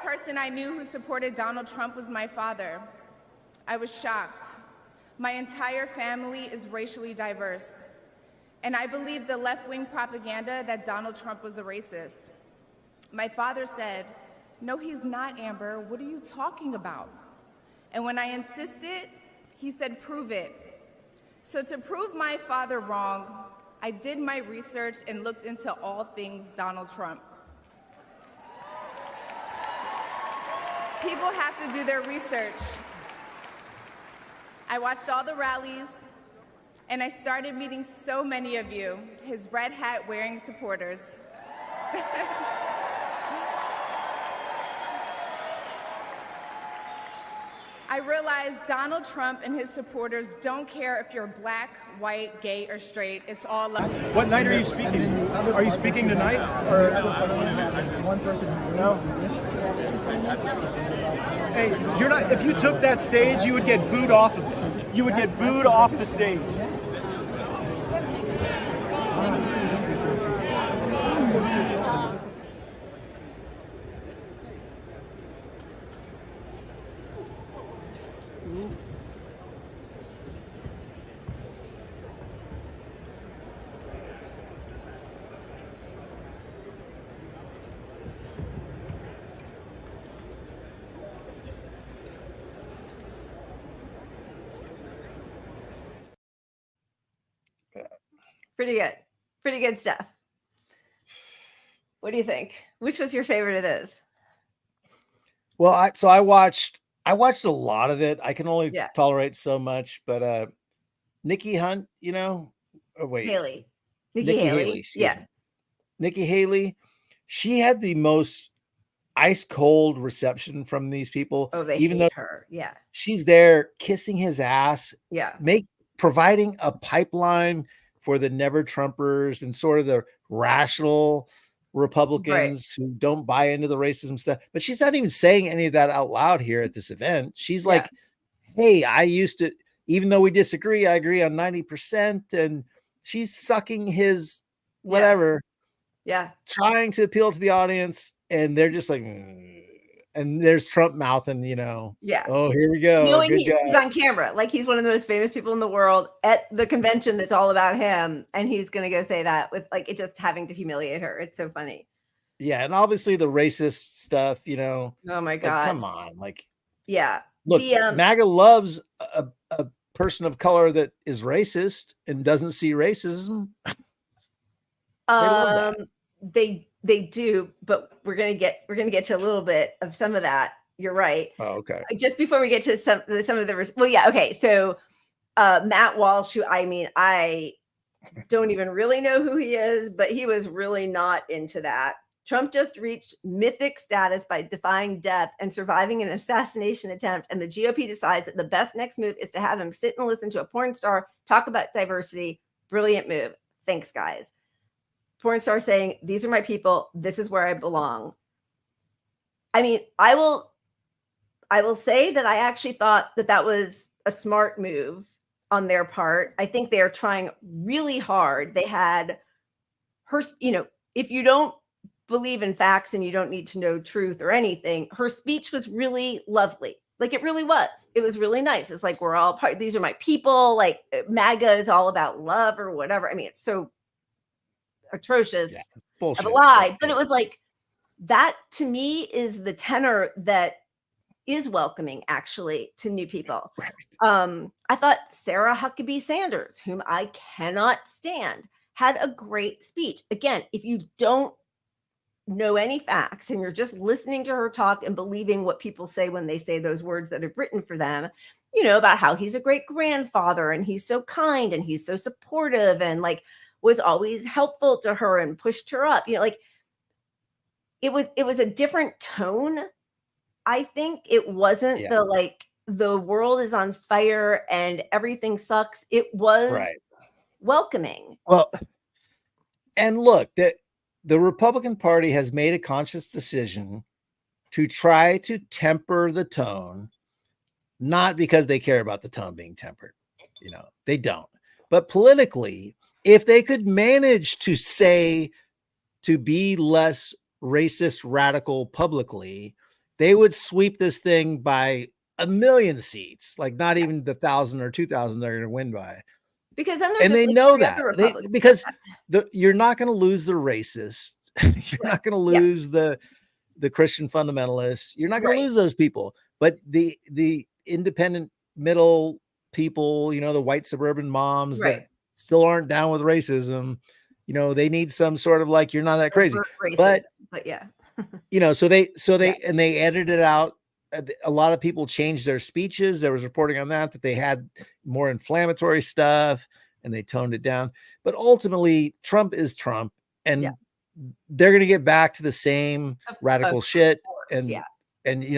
The first person I knew who supported Donald Trump was my father. I was shocked. My entire family is racially diverse, and I believed the left-wing propaganda that Donald Trump was a racist. My father said, "No, he's not, Amber. What are you talking about?" And when I insisted, he said, "Prove it." So to prove my father wrong, I did my research and looked into all things Donald Trump. People have to do their research. I watched all the rallies. And I started meeting so many of you, his red hat wearing supporters. I realized Donald Trump and his supporters don't care if you're black, white, gay, or straight. It's all love. What night are you speaking? Are you speaking tonight? Or one person? No. Hey, you're not. If you took that stage, you would get booed off of it. You would get booed off the stage. Pretty good stuff. What do you think? Which was your favorite of those? Well, I watched a lot of it. I can only tolerate so much, but Nikki Hunt, oh, wait, Haley, Nikki Haley, yeah, Nikki Haley. She had the most ice cold reception from these people. Oh, they even hate though her. Yeah, she's there kissing his ass. Yeah, providing a pipeline for the never Trumpers and sort of the rational Republicans who don't buy into the racism stuff. But she's not even saying any of that out loud here at this event. She's like, hey, I used to, even though we disagree, I agree on 90%. And she's sucking his whatever. Yeah. Trying to appeal to the audience. And they're just like, and there's Trump mouthing, oh, here we go. Knowing he's on camera, like he's one of the most famous people in the world at the convention that's all about him. And he's going to go say that with like it just having to humiliate her. It's so funny. Yeah. And obviously the racist stuff, Oh my God. Come on. Like, yeah. Look, MAGA loves a person of color that is racist and doesn't see racism. They love that. They do, but we're gonna get to a little bit of some of that. You're right. Oh, okay. Just before we get to some of the well, yeah, okay. So Matt Walsh, who I don't even really know who he is, but he was really not into that. Trump just reached mythic status by defying death and surviving an assassination attempt, and the GOP decides that the best next move is to have him sit and listen to a porn star talk about diversity. Brilliant move. Thanks, guys. Porn star saying, these are my people. This is where I belong. I mean, I will say that I actually thought that was a smart move on their part. I think they are trying really hard. They had her, if you don't believe in facts and you don't need to know truth or anything, her speech was really lovely. Like it really was. It was really nice. It's like, we're all part, these are my people. Like MAGA is all about love or whatever. I mean, it's so atrocious of a lie, but it was like that to me is the tenor that is welcoming actually to new people. I thought Sarah Huckabee Sanders, whom I cannot stand, had a great speech. Again, if you don't know any facts and you're just listening to her talk and believing what people say when they say those words that are written for them, about how he's a great grandfather and he's so kind and he's so supportive and like was always helpful to her and pushed her up. Like it was a different tone. I think it wasn't the world is on fire and everything sucks. It was welcoming. Well, and look, the Republican Party has made a conscious decision to try to temper the tone, not because they care about the tone being tempered. They don't. But politically, if they could manage to be less racist radical publicly, they would sweep this thing by 1,000,000 seats, like not even the 1,000 or 2,000 they're going to win by. Because then they know that because you're not going to lose the racists, you're not going to lose the Christian fundamentalists, you're not going to lose those people, but the independent middle people, the white suburban moms that still aren't down with racism, they need some sort of like, you're not that crazy, but yeah, so they and they edited out. A lot of people changed their speeches. There was reporting on that they had more inflammatory stuff. and they toned it down. But ultimately, Trump is Trump, and they're going to get back to the same radical shit. And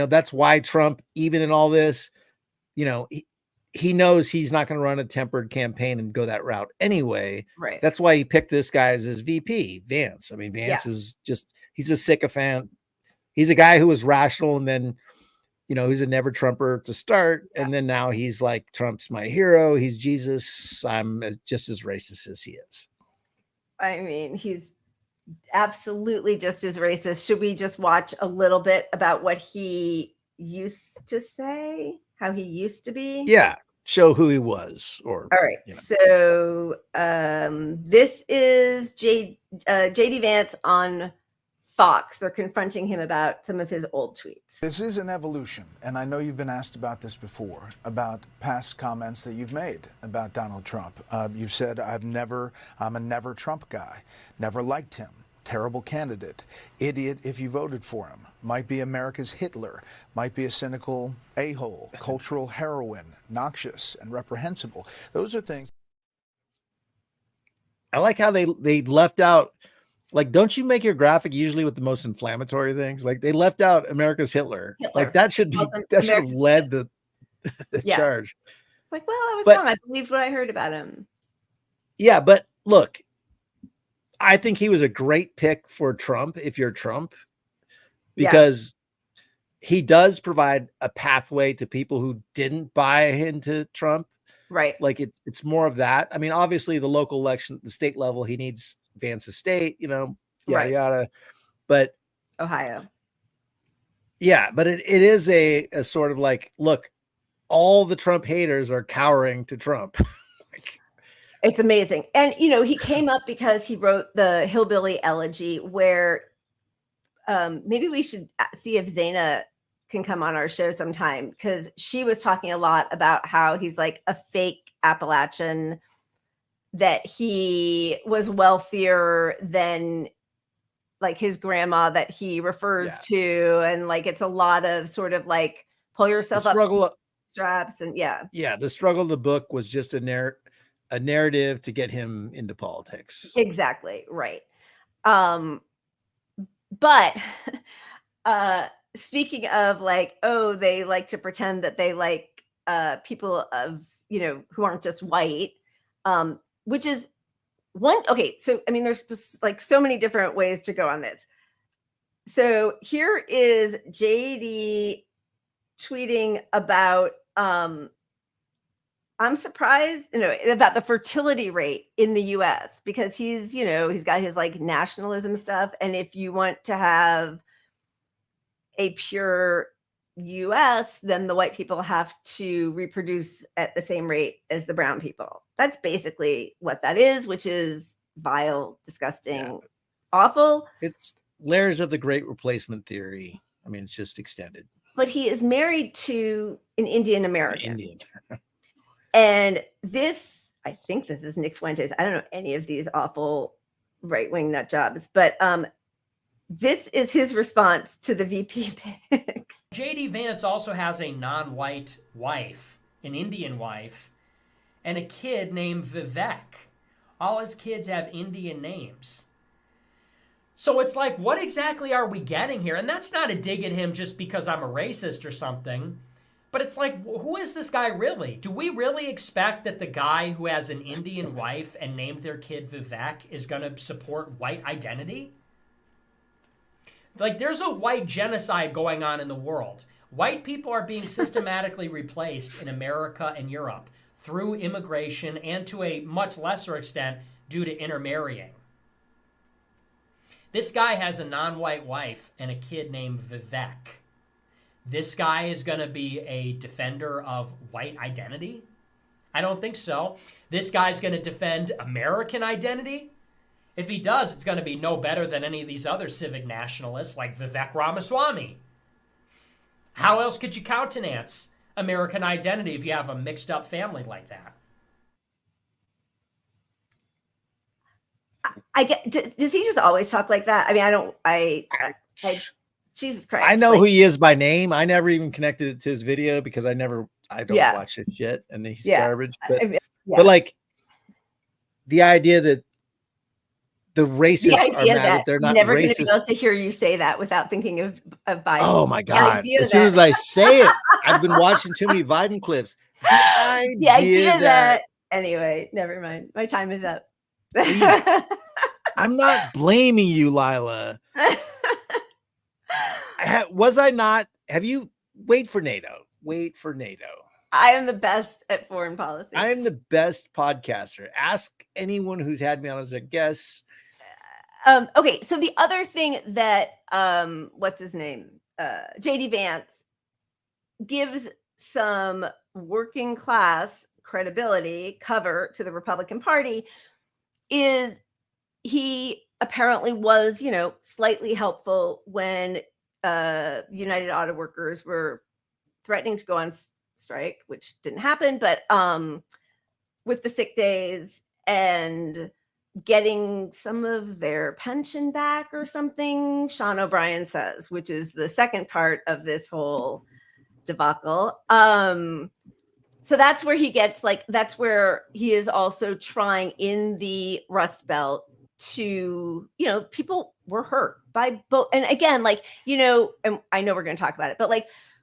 that's why Trump, even in all this, he knows he's not going to run a tempered campaign and go that route anyway. Right. That's why he picked this guy as his VP, Vance. I mean, Vance is he's a sycophant. He's a guy who was rational, and then, he's a never Trumper to start. And then now he's like, Trump's my hero. He's Jesus. I'm just as racist as he is. I mean, he's absolutely just as racist. Should we just watch a little bit about what he used to say? How he used to be? Yeah. Show who he was. All right. So this is JD Vance on Fox. They're confronting him about some of his old tweets. This is an evolution, and I know you've been asked about this before, about past comments that you've made about Donald Trump. You've said, I'm a never Trump guy, never liked him, terrible candidate, idiot if you voted for him, might be America's Hitler, might be a cynical a-hole, cultural heroine, noxious and reprehensible. Those are things. I like how they left out, like, don't you make your graphic usually with the most inflammatory things? Like, they left out America's Hitler. Like, that should have led the charge. Like, well, I was wrong. I believed what I heard about him. Yeah, but look, I think he was a great pick for Trump if you're Trump, because he does provide a pathway to people who didn't buy into Trump. Right. Like, it's more of that. I mean, obviously the local election, the state level, he needs Vance's state, yada, yada. But Ohio. Yeah. But it is a sort of like, look, all the Trump haters are cowering to Trump. It's amazing. And, he came up because he wrote the Hillbilly Elegy, where maybe we should see if Zaina can come on our show sometime, because she was talking a lot about how he's like a fake Appalachian, that he was wealthier than like his grandma that he refers to. And like, it's a lot of sort of like pull yourself up straps. And the struggle of the book was just a narrative to get him into politics. Exactly. Right. But speaking of like, they like to pretend that they like people of, who aren't just white, which is one. Okay. So, I mean, there's just like so many different ways to go on this. So here is JD tweeting about, I'm surprised, about the fertility rate in the US, because he's got his like nationalism stuff. And if you want to have a pure US, then the white people have to reproduce at the same rate as the brown people. That's basically what that is, which is vile, disgusting, awful. It's layers of the great replacement theory. I mean, it's just extended. But he is married to an Indian American. And this, I think this is Nick Fuentes. I don't know any of these awful right-wing nut jobs, but this is his response to the VP pick. JD Vance also has a non-white wife, an Indian wife, and a kid named Vivek. All his kids have Indian names. So it's like, what exactly are we getting here? And that's not a dig at him just because I'm a racist or something. But it's like, who is this guy really? Do we really expect that the guy who has an Indian wife and named their kid Vivek is going to support white identity? Like, there's a white genocide going on in the world. White people are being systematically replaced in America and Europe through immigration, and to a much lesser extent due to intermarrying. This guy has a non-white wife and a kid named Vivek. This guy is going to be a defender of white identity? I don't think so. This guy's going to defend American identity? If he does, it's going to be no better than any of these other civic nationalists like Vivek Ramaswamy. How else could you countenance American identity if you have a mixed up family like that? I get. Does he just always talk like that? I mean, I Jesus Christ. I know who he is by name. I never even connected it to his video because I don't watch his shit, and he's garbage. But like, the idea that the racists are mad that they're not never racist. Going to be able to hear you say that without thinking of Biden. Oh my God. As soon as I say it, I've been watching too many Biden clips. The idea that anyway, never mind. My time is up. I'm not blaming you, Lila. Was I not? Have you wait for NATO? Wait for NATO. I am the best at foreign policy. I am the best podcaster. Ask anyone who's had me on as a guest. Okay, so the other thing that what's his name? JD Vance gives some working class credibility cover to the Republican Party is he apparently was, slightly helpful when United Auto Workers were threatening to go on strike, which didn't happen, but with the sick days and getting some of their pension back or something, Sean O'Brien says, which is the second part of this whole debacle. So that's where he gets that's where he is also trying in the Rust Belt to, people were hurt by both. And again, and I know we're going to talk about it, but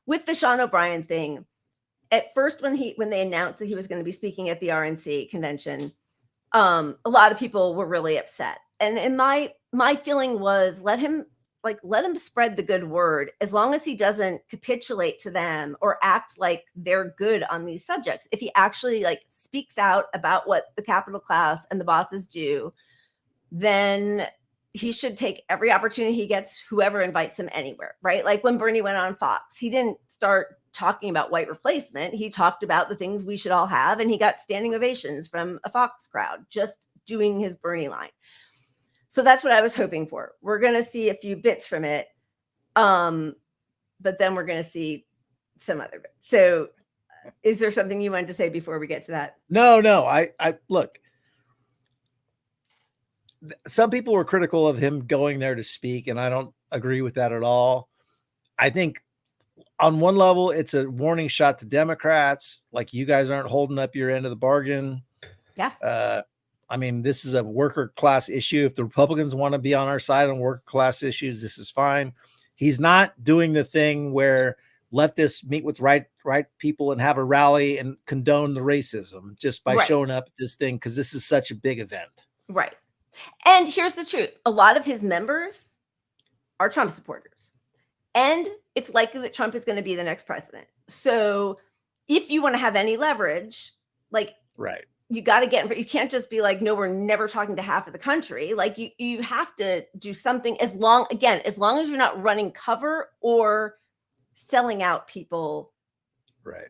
with the Sean O'Brien thing, at first when they announced that he was going to be speaking at the RNC convention, a lot of people were really upset. And my feeling was let him spread the good word, as long as he doesn't capitulate to them or act like they're good on these subjects. If he actually speaks out about what the capital class and the bosses do, then he should take every opportunity he gets, whoever invites him anywhere, right? Like when Bernie went on Fox, he didn't start talking about white replacement. He talked about the things we should all have, and he got standing ovations from a Fox crowd just doing his Bernie line. So that's what I was hoping for. We're going to see a few bits from it, but then we're going to see some other bits. So is there something you wanted to say before we get to that? No, I look, some people were critical of him going there to speak, and I don't agree with that at all. I think on one level, it's a warning shot to Democrats. Like, you guys aren't holding up your end of the bargain. Yeah. I mean, this is a worker class issue. If the Republicans want to be on our side on worker class issues, this is fine. He's not doing the thing where let this meet with right people and have a rally and condone the racism just by showing up at this thing, because this is such a big event. Right. And here's the truth. A lot of his members are Trump supporters. And it's likely that Trump is going to be the next president. So if you want to have any leverage, you got to you can't just be like, no, we're never talking to half of the country. You have to do something as long as you're not running cover or selling out people. Right.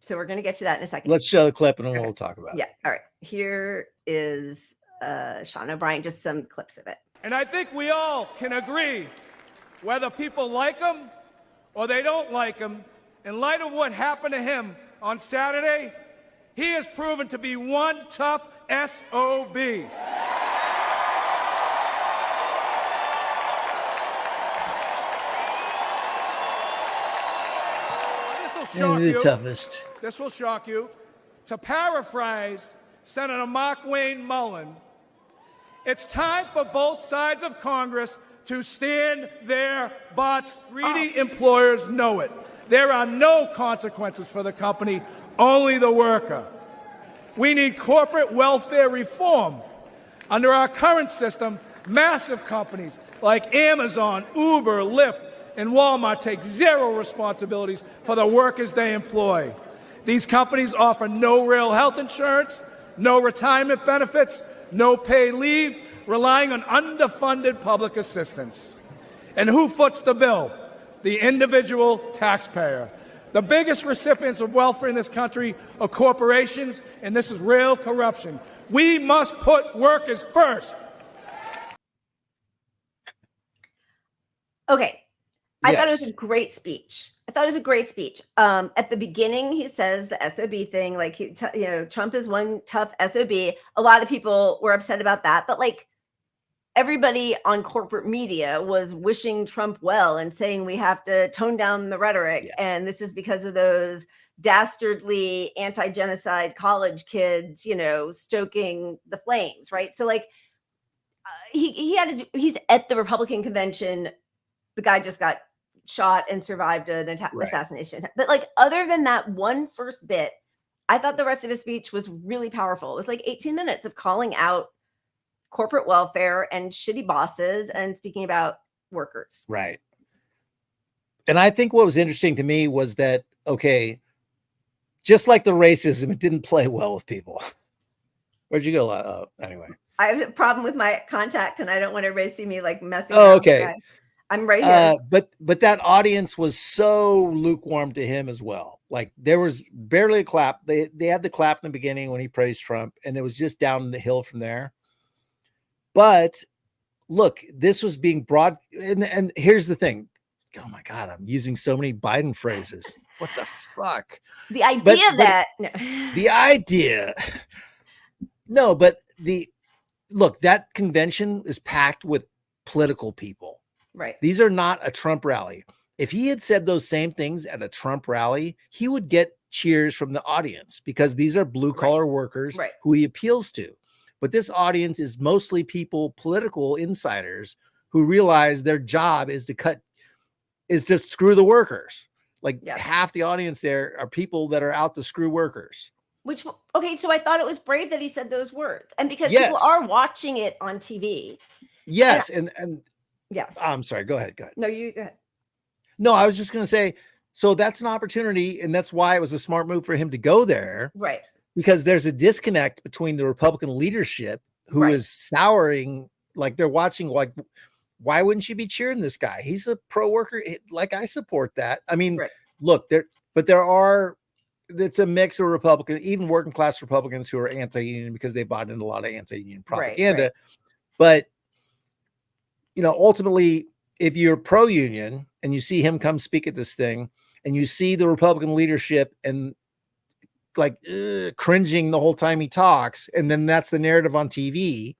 So we're going to get to that in a second. Let's show the clip and then we'll talk about it. Yeah. All right. Here is Sean O'Brien, just some clips of it. And I think we all can agree, whether people like him or they don't like him, in light of what happened to him on Saturday, he has proven to be one tough SOB. This will shock you. Toughest. This will shock you. To paraphrase Senator Mark Wayne Mullen, it's time for both sides of Congress to stand their butts. Greedy employers know it. There are no consequences for the company, only the worker. We need corporate welfare reform. Under our current system, massive companies like Amazon, Uber, Lyft, and Walmart take zero responsibilities for the workers they employ. These companies offer no real health insurance, no retirement benefits, no paid leave, relying on underfunded public assistance. And who foots the bill? The individual taxpayer. The biggest recipients of welfare in this country are corporations, and this is real corruption. We must put workers first. Okay. I thought it was a great speech. At the beginning, he says the SOB thing, Trump is one tough SOB. A lot of people were upset about that, but everybody on corporate media was wishing Trump well and saying we have to tone down the rhetoric. Yeah. And this is because of those dastardly anti-genocide college kids, stoking the flames, right? So like he's at the Republican convention. The guy just got shot and survived an assassination. But like, other than that one first bit, I thought the rest of his speech was really powerful. It was like 18 minutes of calling out corporate welfare and shitty bosses and speaking about workers. Right. And I think what was interesting to me was that, okay, just like the racism, it didn't play well with people. Where'd you go? Anyway. I have a problem with my contact and I don't want everybody to see me like messing around. Okay. I'm right here. But that audience was so lukewarm to him as well. Like there was barely a clap. They had the clap in the beginning when he praised Trump, and it was just down the hill from there. But look, this was being broad. And here's the thing. Oh my God, I'm using so many Biden phrases. What the fuck? The idea the idea. No, but look, that convention is packed with political people. Right. These are not a Trump rally. If he had said those same things at a Trump rally, he would get cheers from the audience because these are blue collar workers who he appeals to. But this audience is mostly people, political insiders who realize their job is to screw the workers. Like half the audience there are people that are out to screw workers. Okay, so I thought it was brave that he said those words. And because people are watching it on TV. Yes. And yeah. I'm sorry. Go ahead. No, you go ahead. No, I was just going to say, so that's an opportunity. And that's why it was a smart move for him to go there. Right. Because there's a disconnect between the Republican leadership who is souring, like they're watching, like, why wouldn't you be cheering this guy? He's a pro worker. Like I support that. I mean, look, it's a mix of Republicans, even working class Republicans who are anti-union because they bought into a lot of anti-union propaganda. Right. But, ultimately, if you're pro-union and you see him come speak at this thing and you see the Republican leadership and like cringing the whole time he talks, and then that's the narrative on TV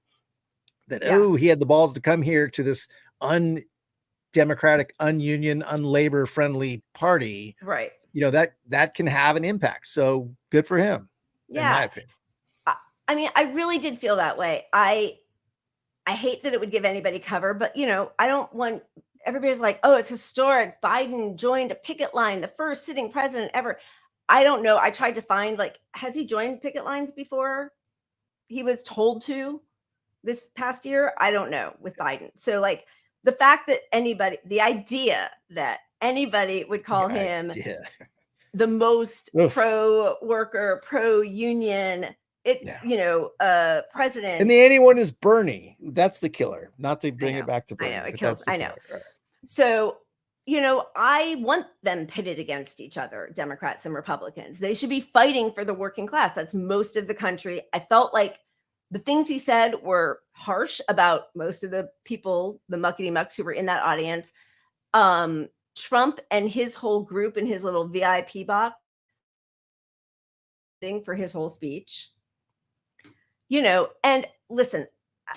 that, he had the balls to come here to this undemocratic, ununion, unlabor friendly party. Right. That can have an impact. So good for him. Yeah. In my opinion. I mean, I really did feel that way. I hate that it would give anybody cover, but I don't want everybody's like, oh, it's historic. Biden joined a picket line, the first sitting president ever. I don't know. I tried to find, like, has he joined picket lines before he was told to this past year? I don't know with Biden. So like the fact that the idea that anybody would call him the most pro worker, pro union, president. And the anyone is Bernie. That's the killer. Not to bring it back to Bernie. I know it kills. I know. Right. So, I want them pitted against each other, Democrats and Republicans. They should be fighting for the working class. That's most of the country. I felt like the things he said were harsh about most of the people, the muckety mucks who were in that audience. Trump and his whole group and his little VIP box for his whole speech. And listen,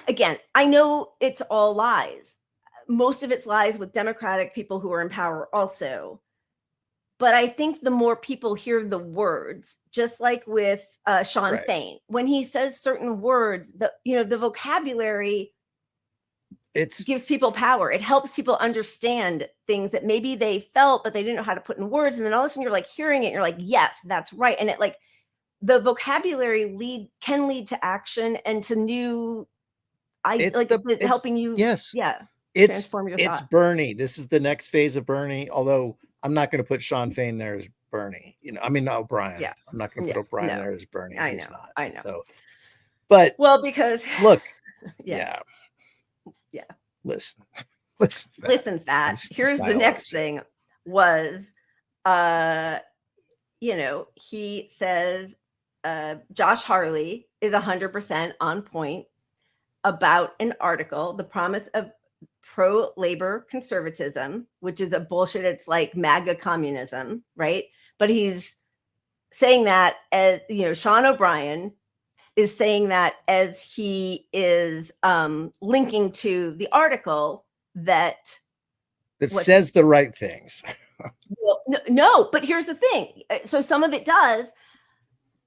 again, I know it's all lies. Most of it's lies with Democratic people who are in power also. But I think the more people hear the words, just like with Sean Fain, when he says certain words, the vocabulary, gives people power. It helps people understand things that maybe they felt, but they didn't know how to put in words. And then all of a sudden you're like hearing it, and you're like, yes, that's right. And it the vocabulary can lead to action and to new, helping you. Yes. Yeah. Transform your thought. Bernie. This is the next phase of Bernie. Although I'm not going to put Sean Fain there as Bernie. O'Brien. Yeah. I'm not going to put O'Brien there as Bernie. He's not. I know. So, but because look, yeah. Listen, fat. Here's the next thing was, he says, Josh Hawley is 100% on point about an article, The Promise of Pro-Labor Conservatism, which is a bullshit. It's like MAGA communism, right? But he's saying that as, Sean O'Brien is saying that as he is linking to the article that says the right things. Well, no, but here's the thing. So some of it does,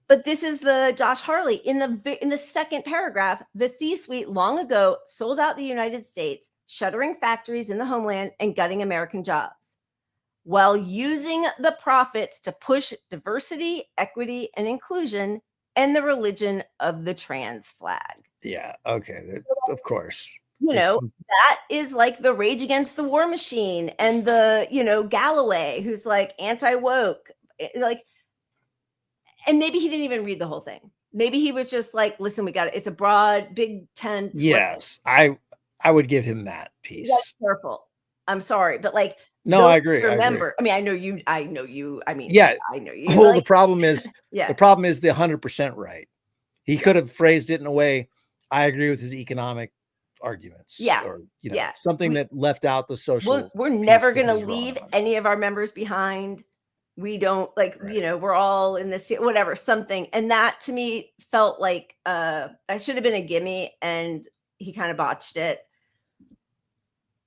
but this is the Josh Hawley in the second paragraph. The C-suite long ago sold out the United States, shuttering factories in the homeland and gutting American jobs, while using the profits to push diversity, equity, and inclusion and the religion of the trans flag. Yeah. Okay. Of course. That is like the Rage Against the War Machine and the, Galloway, who's like anti-woke, like, and maybe he didn't even read the whole thing. Maybe he was just like, listen, we got it. It's a broad, big tent. Yes. I would give him that piece. That's careful. I'm sorry, but like, no, I agree. Remember, I mean, I know you. I know you. I mean, yeah, I know you. Well, the problem is, yeah, the problem is the 100% right. He could have phrased it in a way. I agree with his economic arguments. Yeah, or yeah, something that left out the social. We're never going to leave any of our members behind. We don't we're all in this, whatever, something. And that to me felt like I should have been a gimme, and he kind of botched it.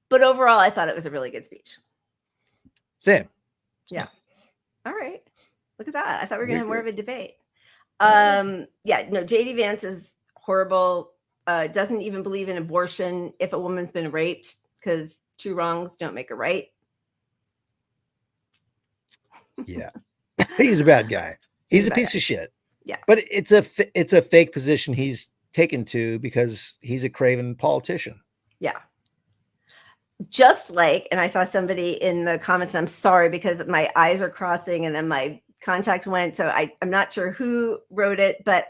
But overall, I thought it was a really good speech. Same. Yeah. All right. Look at that. I thought we were going to have more of a debate. JD Vance is horrible. Doesn't even believe in abortion if a woman's been raped, because two wrongs don't make a right. Yeah. He's a bad guy. He's a piece of shit. Yeah. But it's a fake position he's taken to because he's a craven politician. Yeah. Just like, and I saw somebody in the comments, and I'm sorry because my eyes are crossing and then my contact went. So I'm not sure who wrote it, but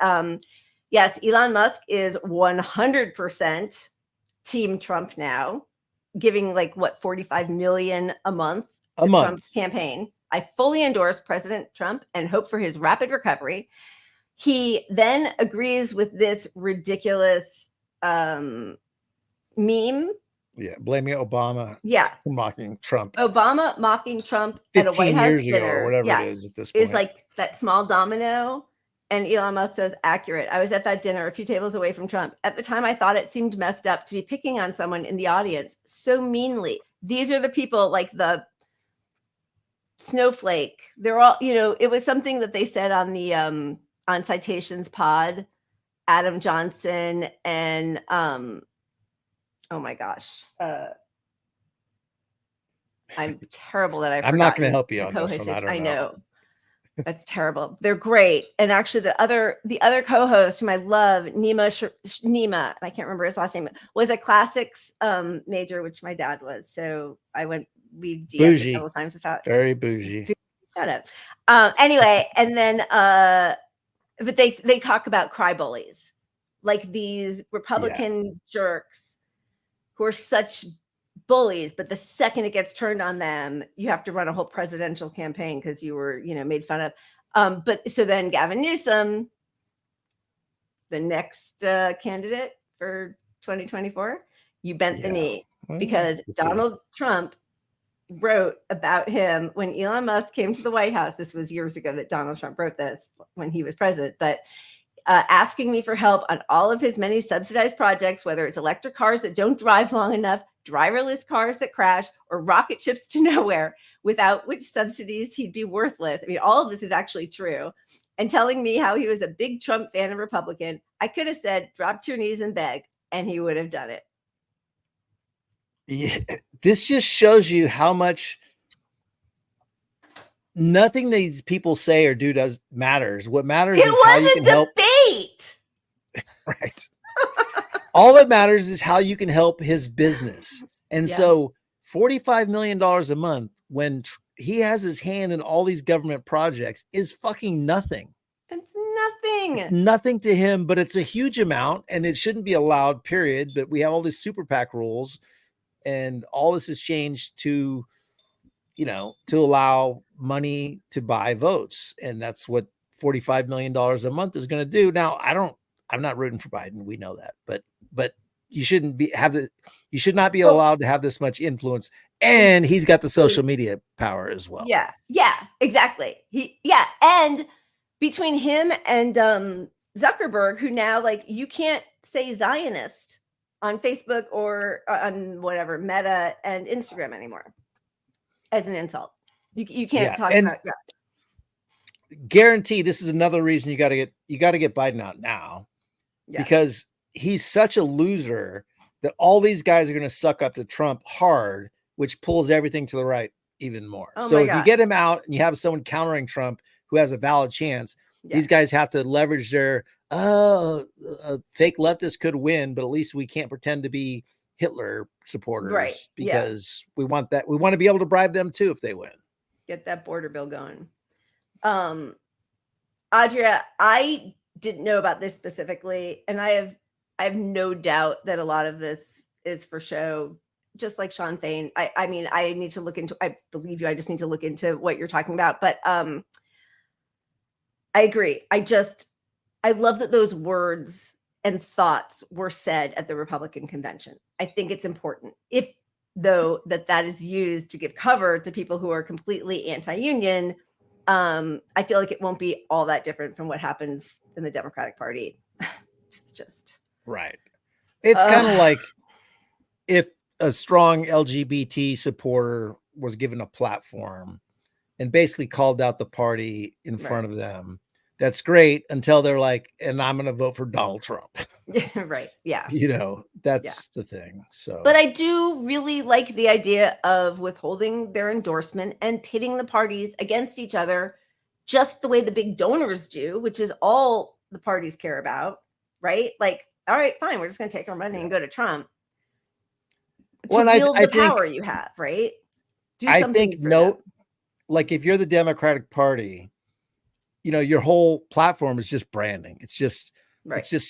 yes, Elon Musk is 100% team Trump now, giving $45 million a month to Trump's campaign. I fully endorse President Trump and hope for his rapid recovery. He then agrees with this ridiculous meme. Yeah, blaming Obama. Yeah, mocking Trump. Obama mocking Trump at a White House years dinner, ago, or whatever it is at this point. Is like that small domino. And Elon Musk says, accurate. I was at that dinner a few tables away from Trump. At the time, I thought it seemed messed up to be picking on someone in the audience so meanly. These are the people like the snowflake. They're all, it was something that they said on the on Citations Pod, Adam Johnson and oh my gosh. I'm terrible that I'm not going to help you on this one. I know. That's terrible. They're great. And actually the other co-host whom I love, Nima, I can't remember his last name, was a classics major, which my dad was. So we DM'd a couple times without. Very bougie. Shut up. Anyway, and then but they talk about cry bullies, like these Republican jerks who are such bullies, but the second it gets turned on them, you have to run a whole presidential campaign because you were, made fun of. But so then Gavin Newsom, the next candidate for 2024, you bent the knee because Donald Trump wrote about him when Elon Musk came to the White House. This was years ago that Donald Trump wrote this when he was president, but asking me for help on all of his many subsidized projects, whether it's electric cars that don't drive long enough, driverless cars that crash, or rocket ships to nowhere, without which subsidies he'd be worthless. I mean, all of this is actually true. And telling me how he was a big Trump fan and Republican, I could have said, drop to your knees and beg, and he would have done it. Yeah, this just shows you how much nothing these people say or do matters. What matters is how you can help. Debate. Right. All that matters is how you can help his business. And so $45 million a month when he has his hand in all these government projects is fucking nothing. It's nothing. It's nothing to him, but it's a huge amount and it shouldn't be allowed, period. But we have all these super PAC rules and all this has changed to, to allow money to buy votes. And that's what $45 million a month is going to do. Now, I'm not rooting for Biden. We know that, but you shouldn't you should not be allowed to have this much influence. And he's got the social media power as well. Yeah. Yeah, exactly. And between him and Zuckerberg, who now you can't say Zionist on Facebook or on whatever Meta and Instagram anymore as an insult. You can't talk about guarantee this is another reason you got to get Biden out now, because he's such a loser that all these guys are going to suck up to Trump hard, which pulls everything to the right even more. So if you get him out and you have someone countering Trump who has a valid chance, these guys have to leverage their fake leftists could win, but at least we can't pretend to be Hitler supporters, because we want to be able to bribe them too if they win. Get that border bill going. Audria, I didn't know about this specifically, and I have no doubt that a lot of this is for show, just like Sean Fain. I mean, I need to look into, I believe you, I just need to look into what you're talking about, but I agree. I love that those words and thoughts were said at the Republican convention. I think it's important, if though that is used to give cover to people who are completely anti-union. I feel like it won't be all that different from what happens in the Democratic Party. It's just right. It's kind of like if a strong LGBT supporter was given a platform and basically called out the party in front of them. That's great until they're like, and I'm going to vote for Donald Trump. Right. Yeah. That's the thing. So, but I do really like the idea of withholding their endorsement and pitting the parties against each other, just the way the big donors do, which is all the parties care about. Right. Like, all right, fine. We're just going to take our money and go to Trump. To wield the power you have. Right. Do something. Like if you're the Democratic Party, your whole platform is just branding. It's just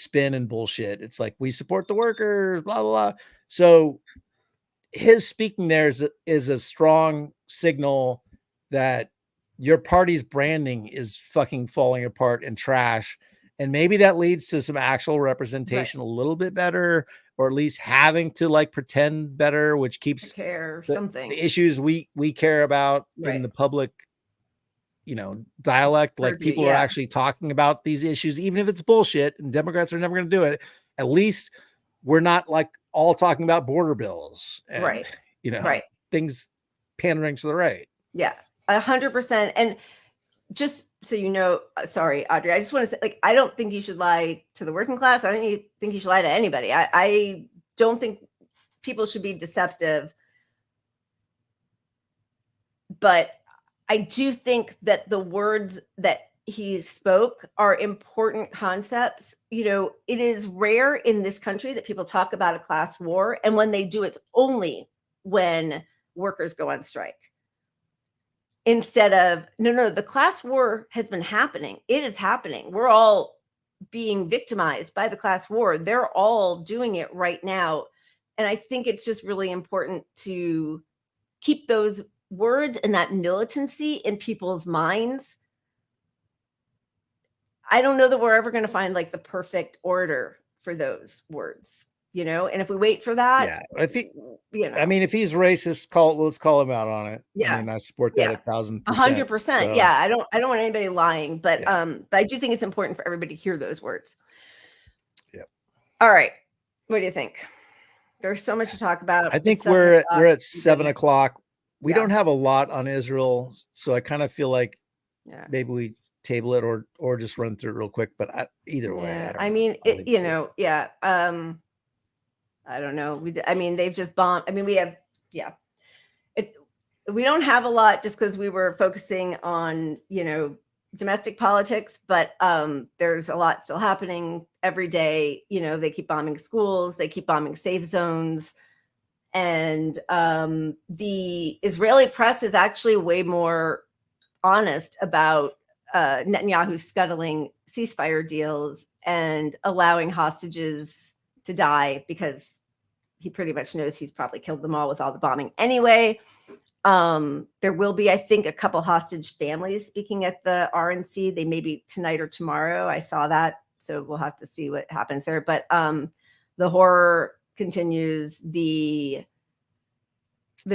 spin and bullshit. It's like, we support the workers, blah, blah, blah. So his speaking there is a strong signal that your party's branding is fucking falling apart and trash. And maybe that leads to some actual representation a little bit better, or at least having to like pretend better, which keeps the issues we care about in the public, dialect, like people are actually talking about these issues, even if it's bullshit and Democrats are never going to do it. At least we're not like all talking about border bills and, things pandering to the right. Yeah, 100%. And just so sorry, Audrey, I just want to say, like, I don't think you should lie to the working class. I don't think you should lie to anybody. I don't think people should be deceptive, but I do think that the words that he spoke are important concepts. It is rare in this country that people talk about a class war. And when they do, it's only when workers go on strike. Instead of, no, the class war has been happening. It is happening. We're all being victimized by the class war. They're all doing it right now. And I think it's just really important to keep those words and that militancy in people's minds. I don't know that we're ever going to find like the perfect order for those words, and if we wait for that, I think, I mean, if he's racist, let's call him out on it. I mean, I support that 1,000%. 100%. So. Yeah. I don't want anybody lying, but I do think it's important for everybody to hear those words. Yeah. All right. What do you think? There's so much to talk about. I think we're at 7:00. We don't have a lot on Israel, so I kind of feel like maybe we table it or just run through it real quick. But either way, I mean, I don't know. They've just bombed. I mean, we have, we don't have a lot just because we were focusing on, domestic politics, but there's a lot still happening every day. They keep bombing schools, they keep bombing safe zones. And the Israeli press is actually way more honest about Netanyahu scuttling ceasefire deals and allowing hostages to die, because he pretty much knows he's probably killed them all with all the bombing anyway. There will be, I think, a couple hostage families speaking at the RNC. They may be tonight or tomorrow. I saw that. So we'll have to see what happens there. But the horror continues, the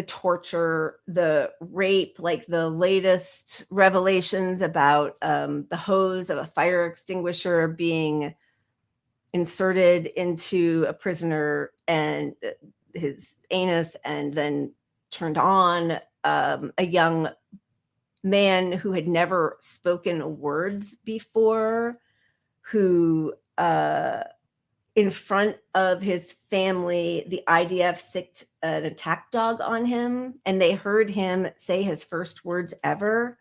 torture, the rape, like the latest revelations about the hose of a fire extinguisher being inserted into a prisoner and his anus and then turned on. A young man who had never spoken words before, who in front of his family, the IDF sicked an attack dog on him, and they heard him say his first words ever,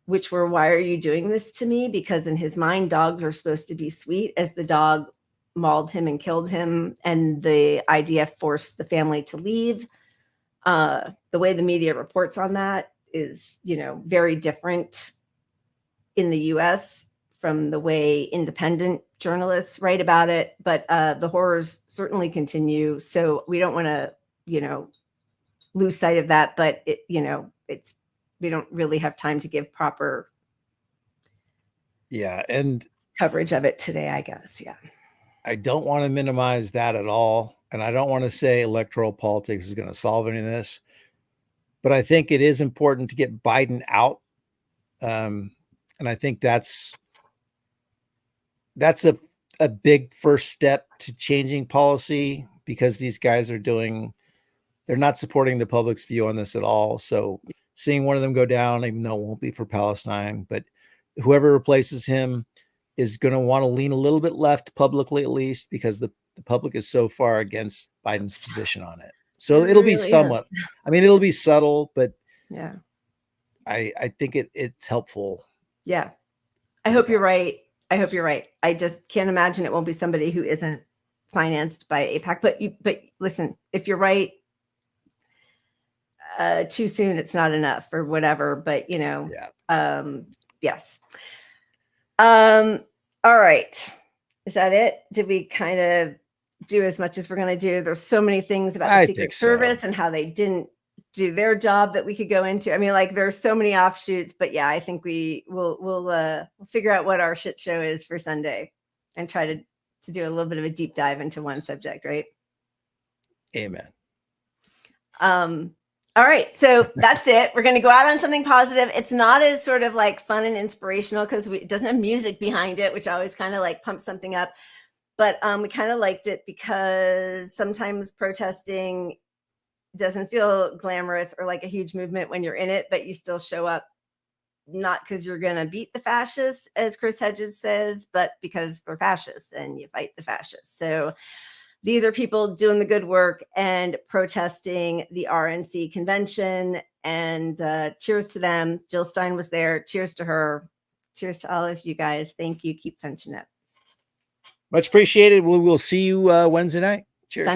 which were, "Why are you doing this to me?" Because in his mind, dogs are supposed to be sweet, as the dog mauled him and killed him, and the IDF forced the family to leave. The way the media reports on that is, very different in the US from the way independent journalists write about it, but the horrors certainly continue. So we don't want to, lose sight of that, but we don't really have time to give proper and coverage of it today, I guess. Yeah. I don't want to minimize that at all. And I don't want to say electoral politics is going to solve any of this, but I think it is important to get Biden out. And I think that's a big first step to changing policy, because these guys they're not supporting the public's view on this at all. So seeing one of them go down, even though it won't be for Palestine, but whoever replaces him is going to want to lean a little bit left publicly, at least, because the public is so far against Biden's position on it. So it'll be somewhat, it'll be subtle, but yeah, I think it's helpful. Yeah. I hope you're right. I just can't imagine it won't be somebody who isn't financed by AIPAC. But listen, if you're right, too soon, it's not enough or whatever. But yes. All right. Is that it? Did we kind of do as much as we're going to do? There's so many things about the Secret Service and how they didn't do their job that we could go into. There's so many offshoots, but yeah, I think we'll figure out what our shit show is for Sunday and try to do a little bit of a deep dive into one subject, right? Amen. All right. So that's it. We're going to go out on something positive. It's not as sort of like fun and inspirational because it doesn't have music behind it, which always kind of like pumps something up. But we kind of liked it because sometimes protesting doesn't feel glamorous or like a huge movement when you're in it, but you still show up, not because you're going to beat the fascists, as Chris Hedges says, but because they're fascists and you fight the fascists. So these are people doing the good work and protesting the RNC convention, and cheers to them. Jill Stein was there. Cheers to her. Cheers to all of you guys. Thank you. Keep punching up. Much appreciated. We will see you Wednesday night. Cheers.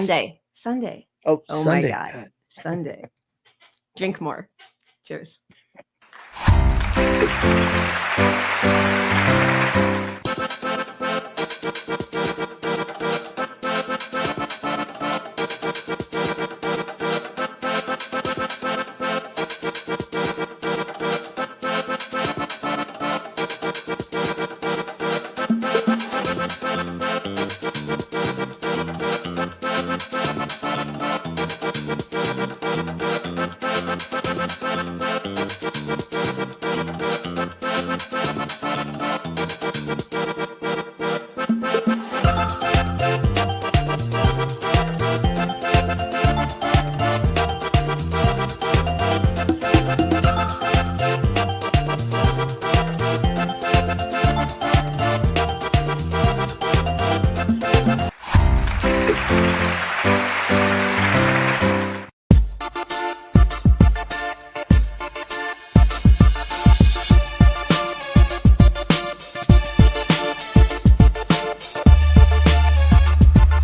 Sunday. Oh Sunday. My God. Sunday. Drink more. Cheers.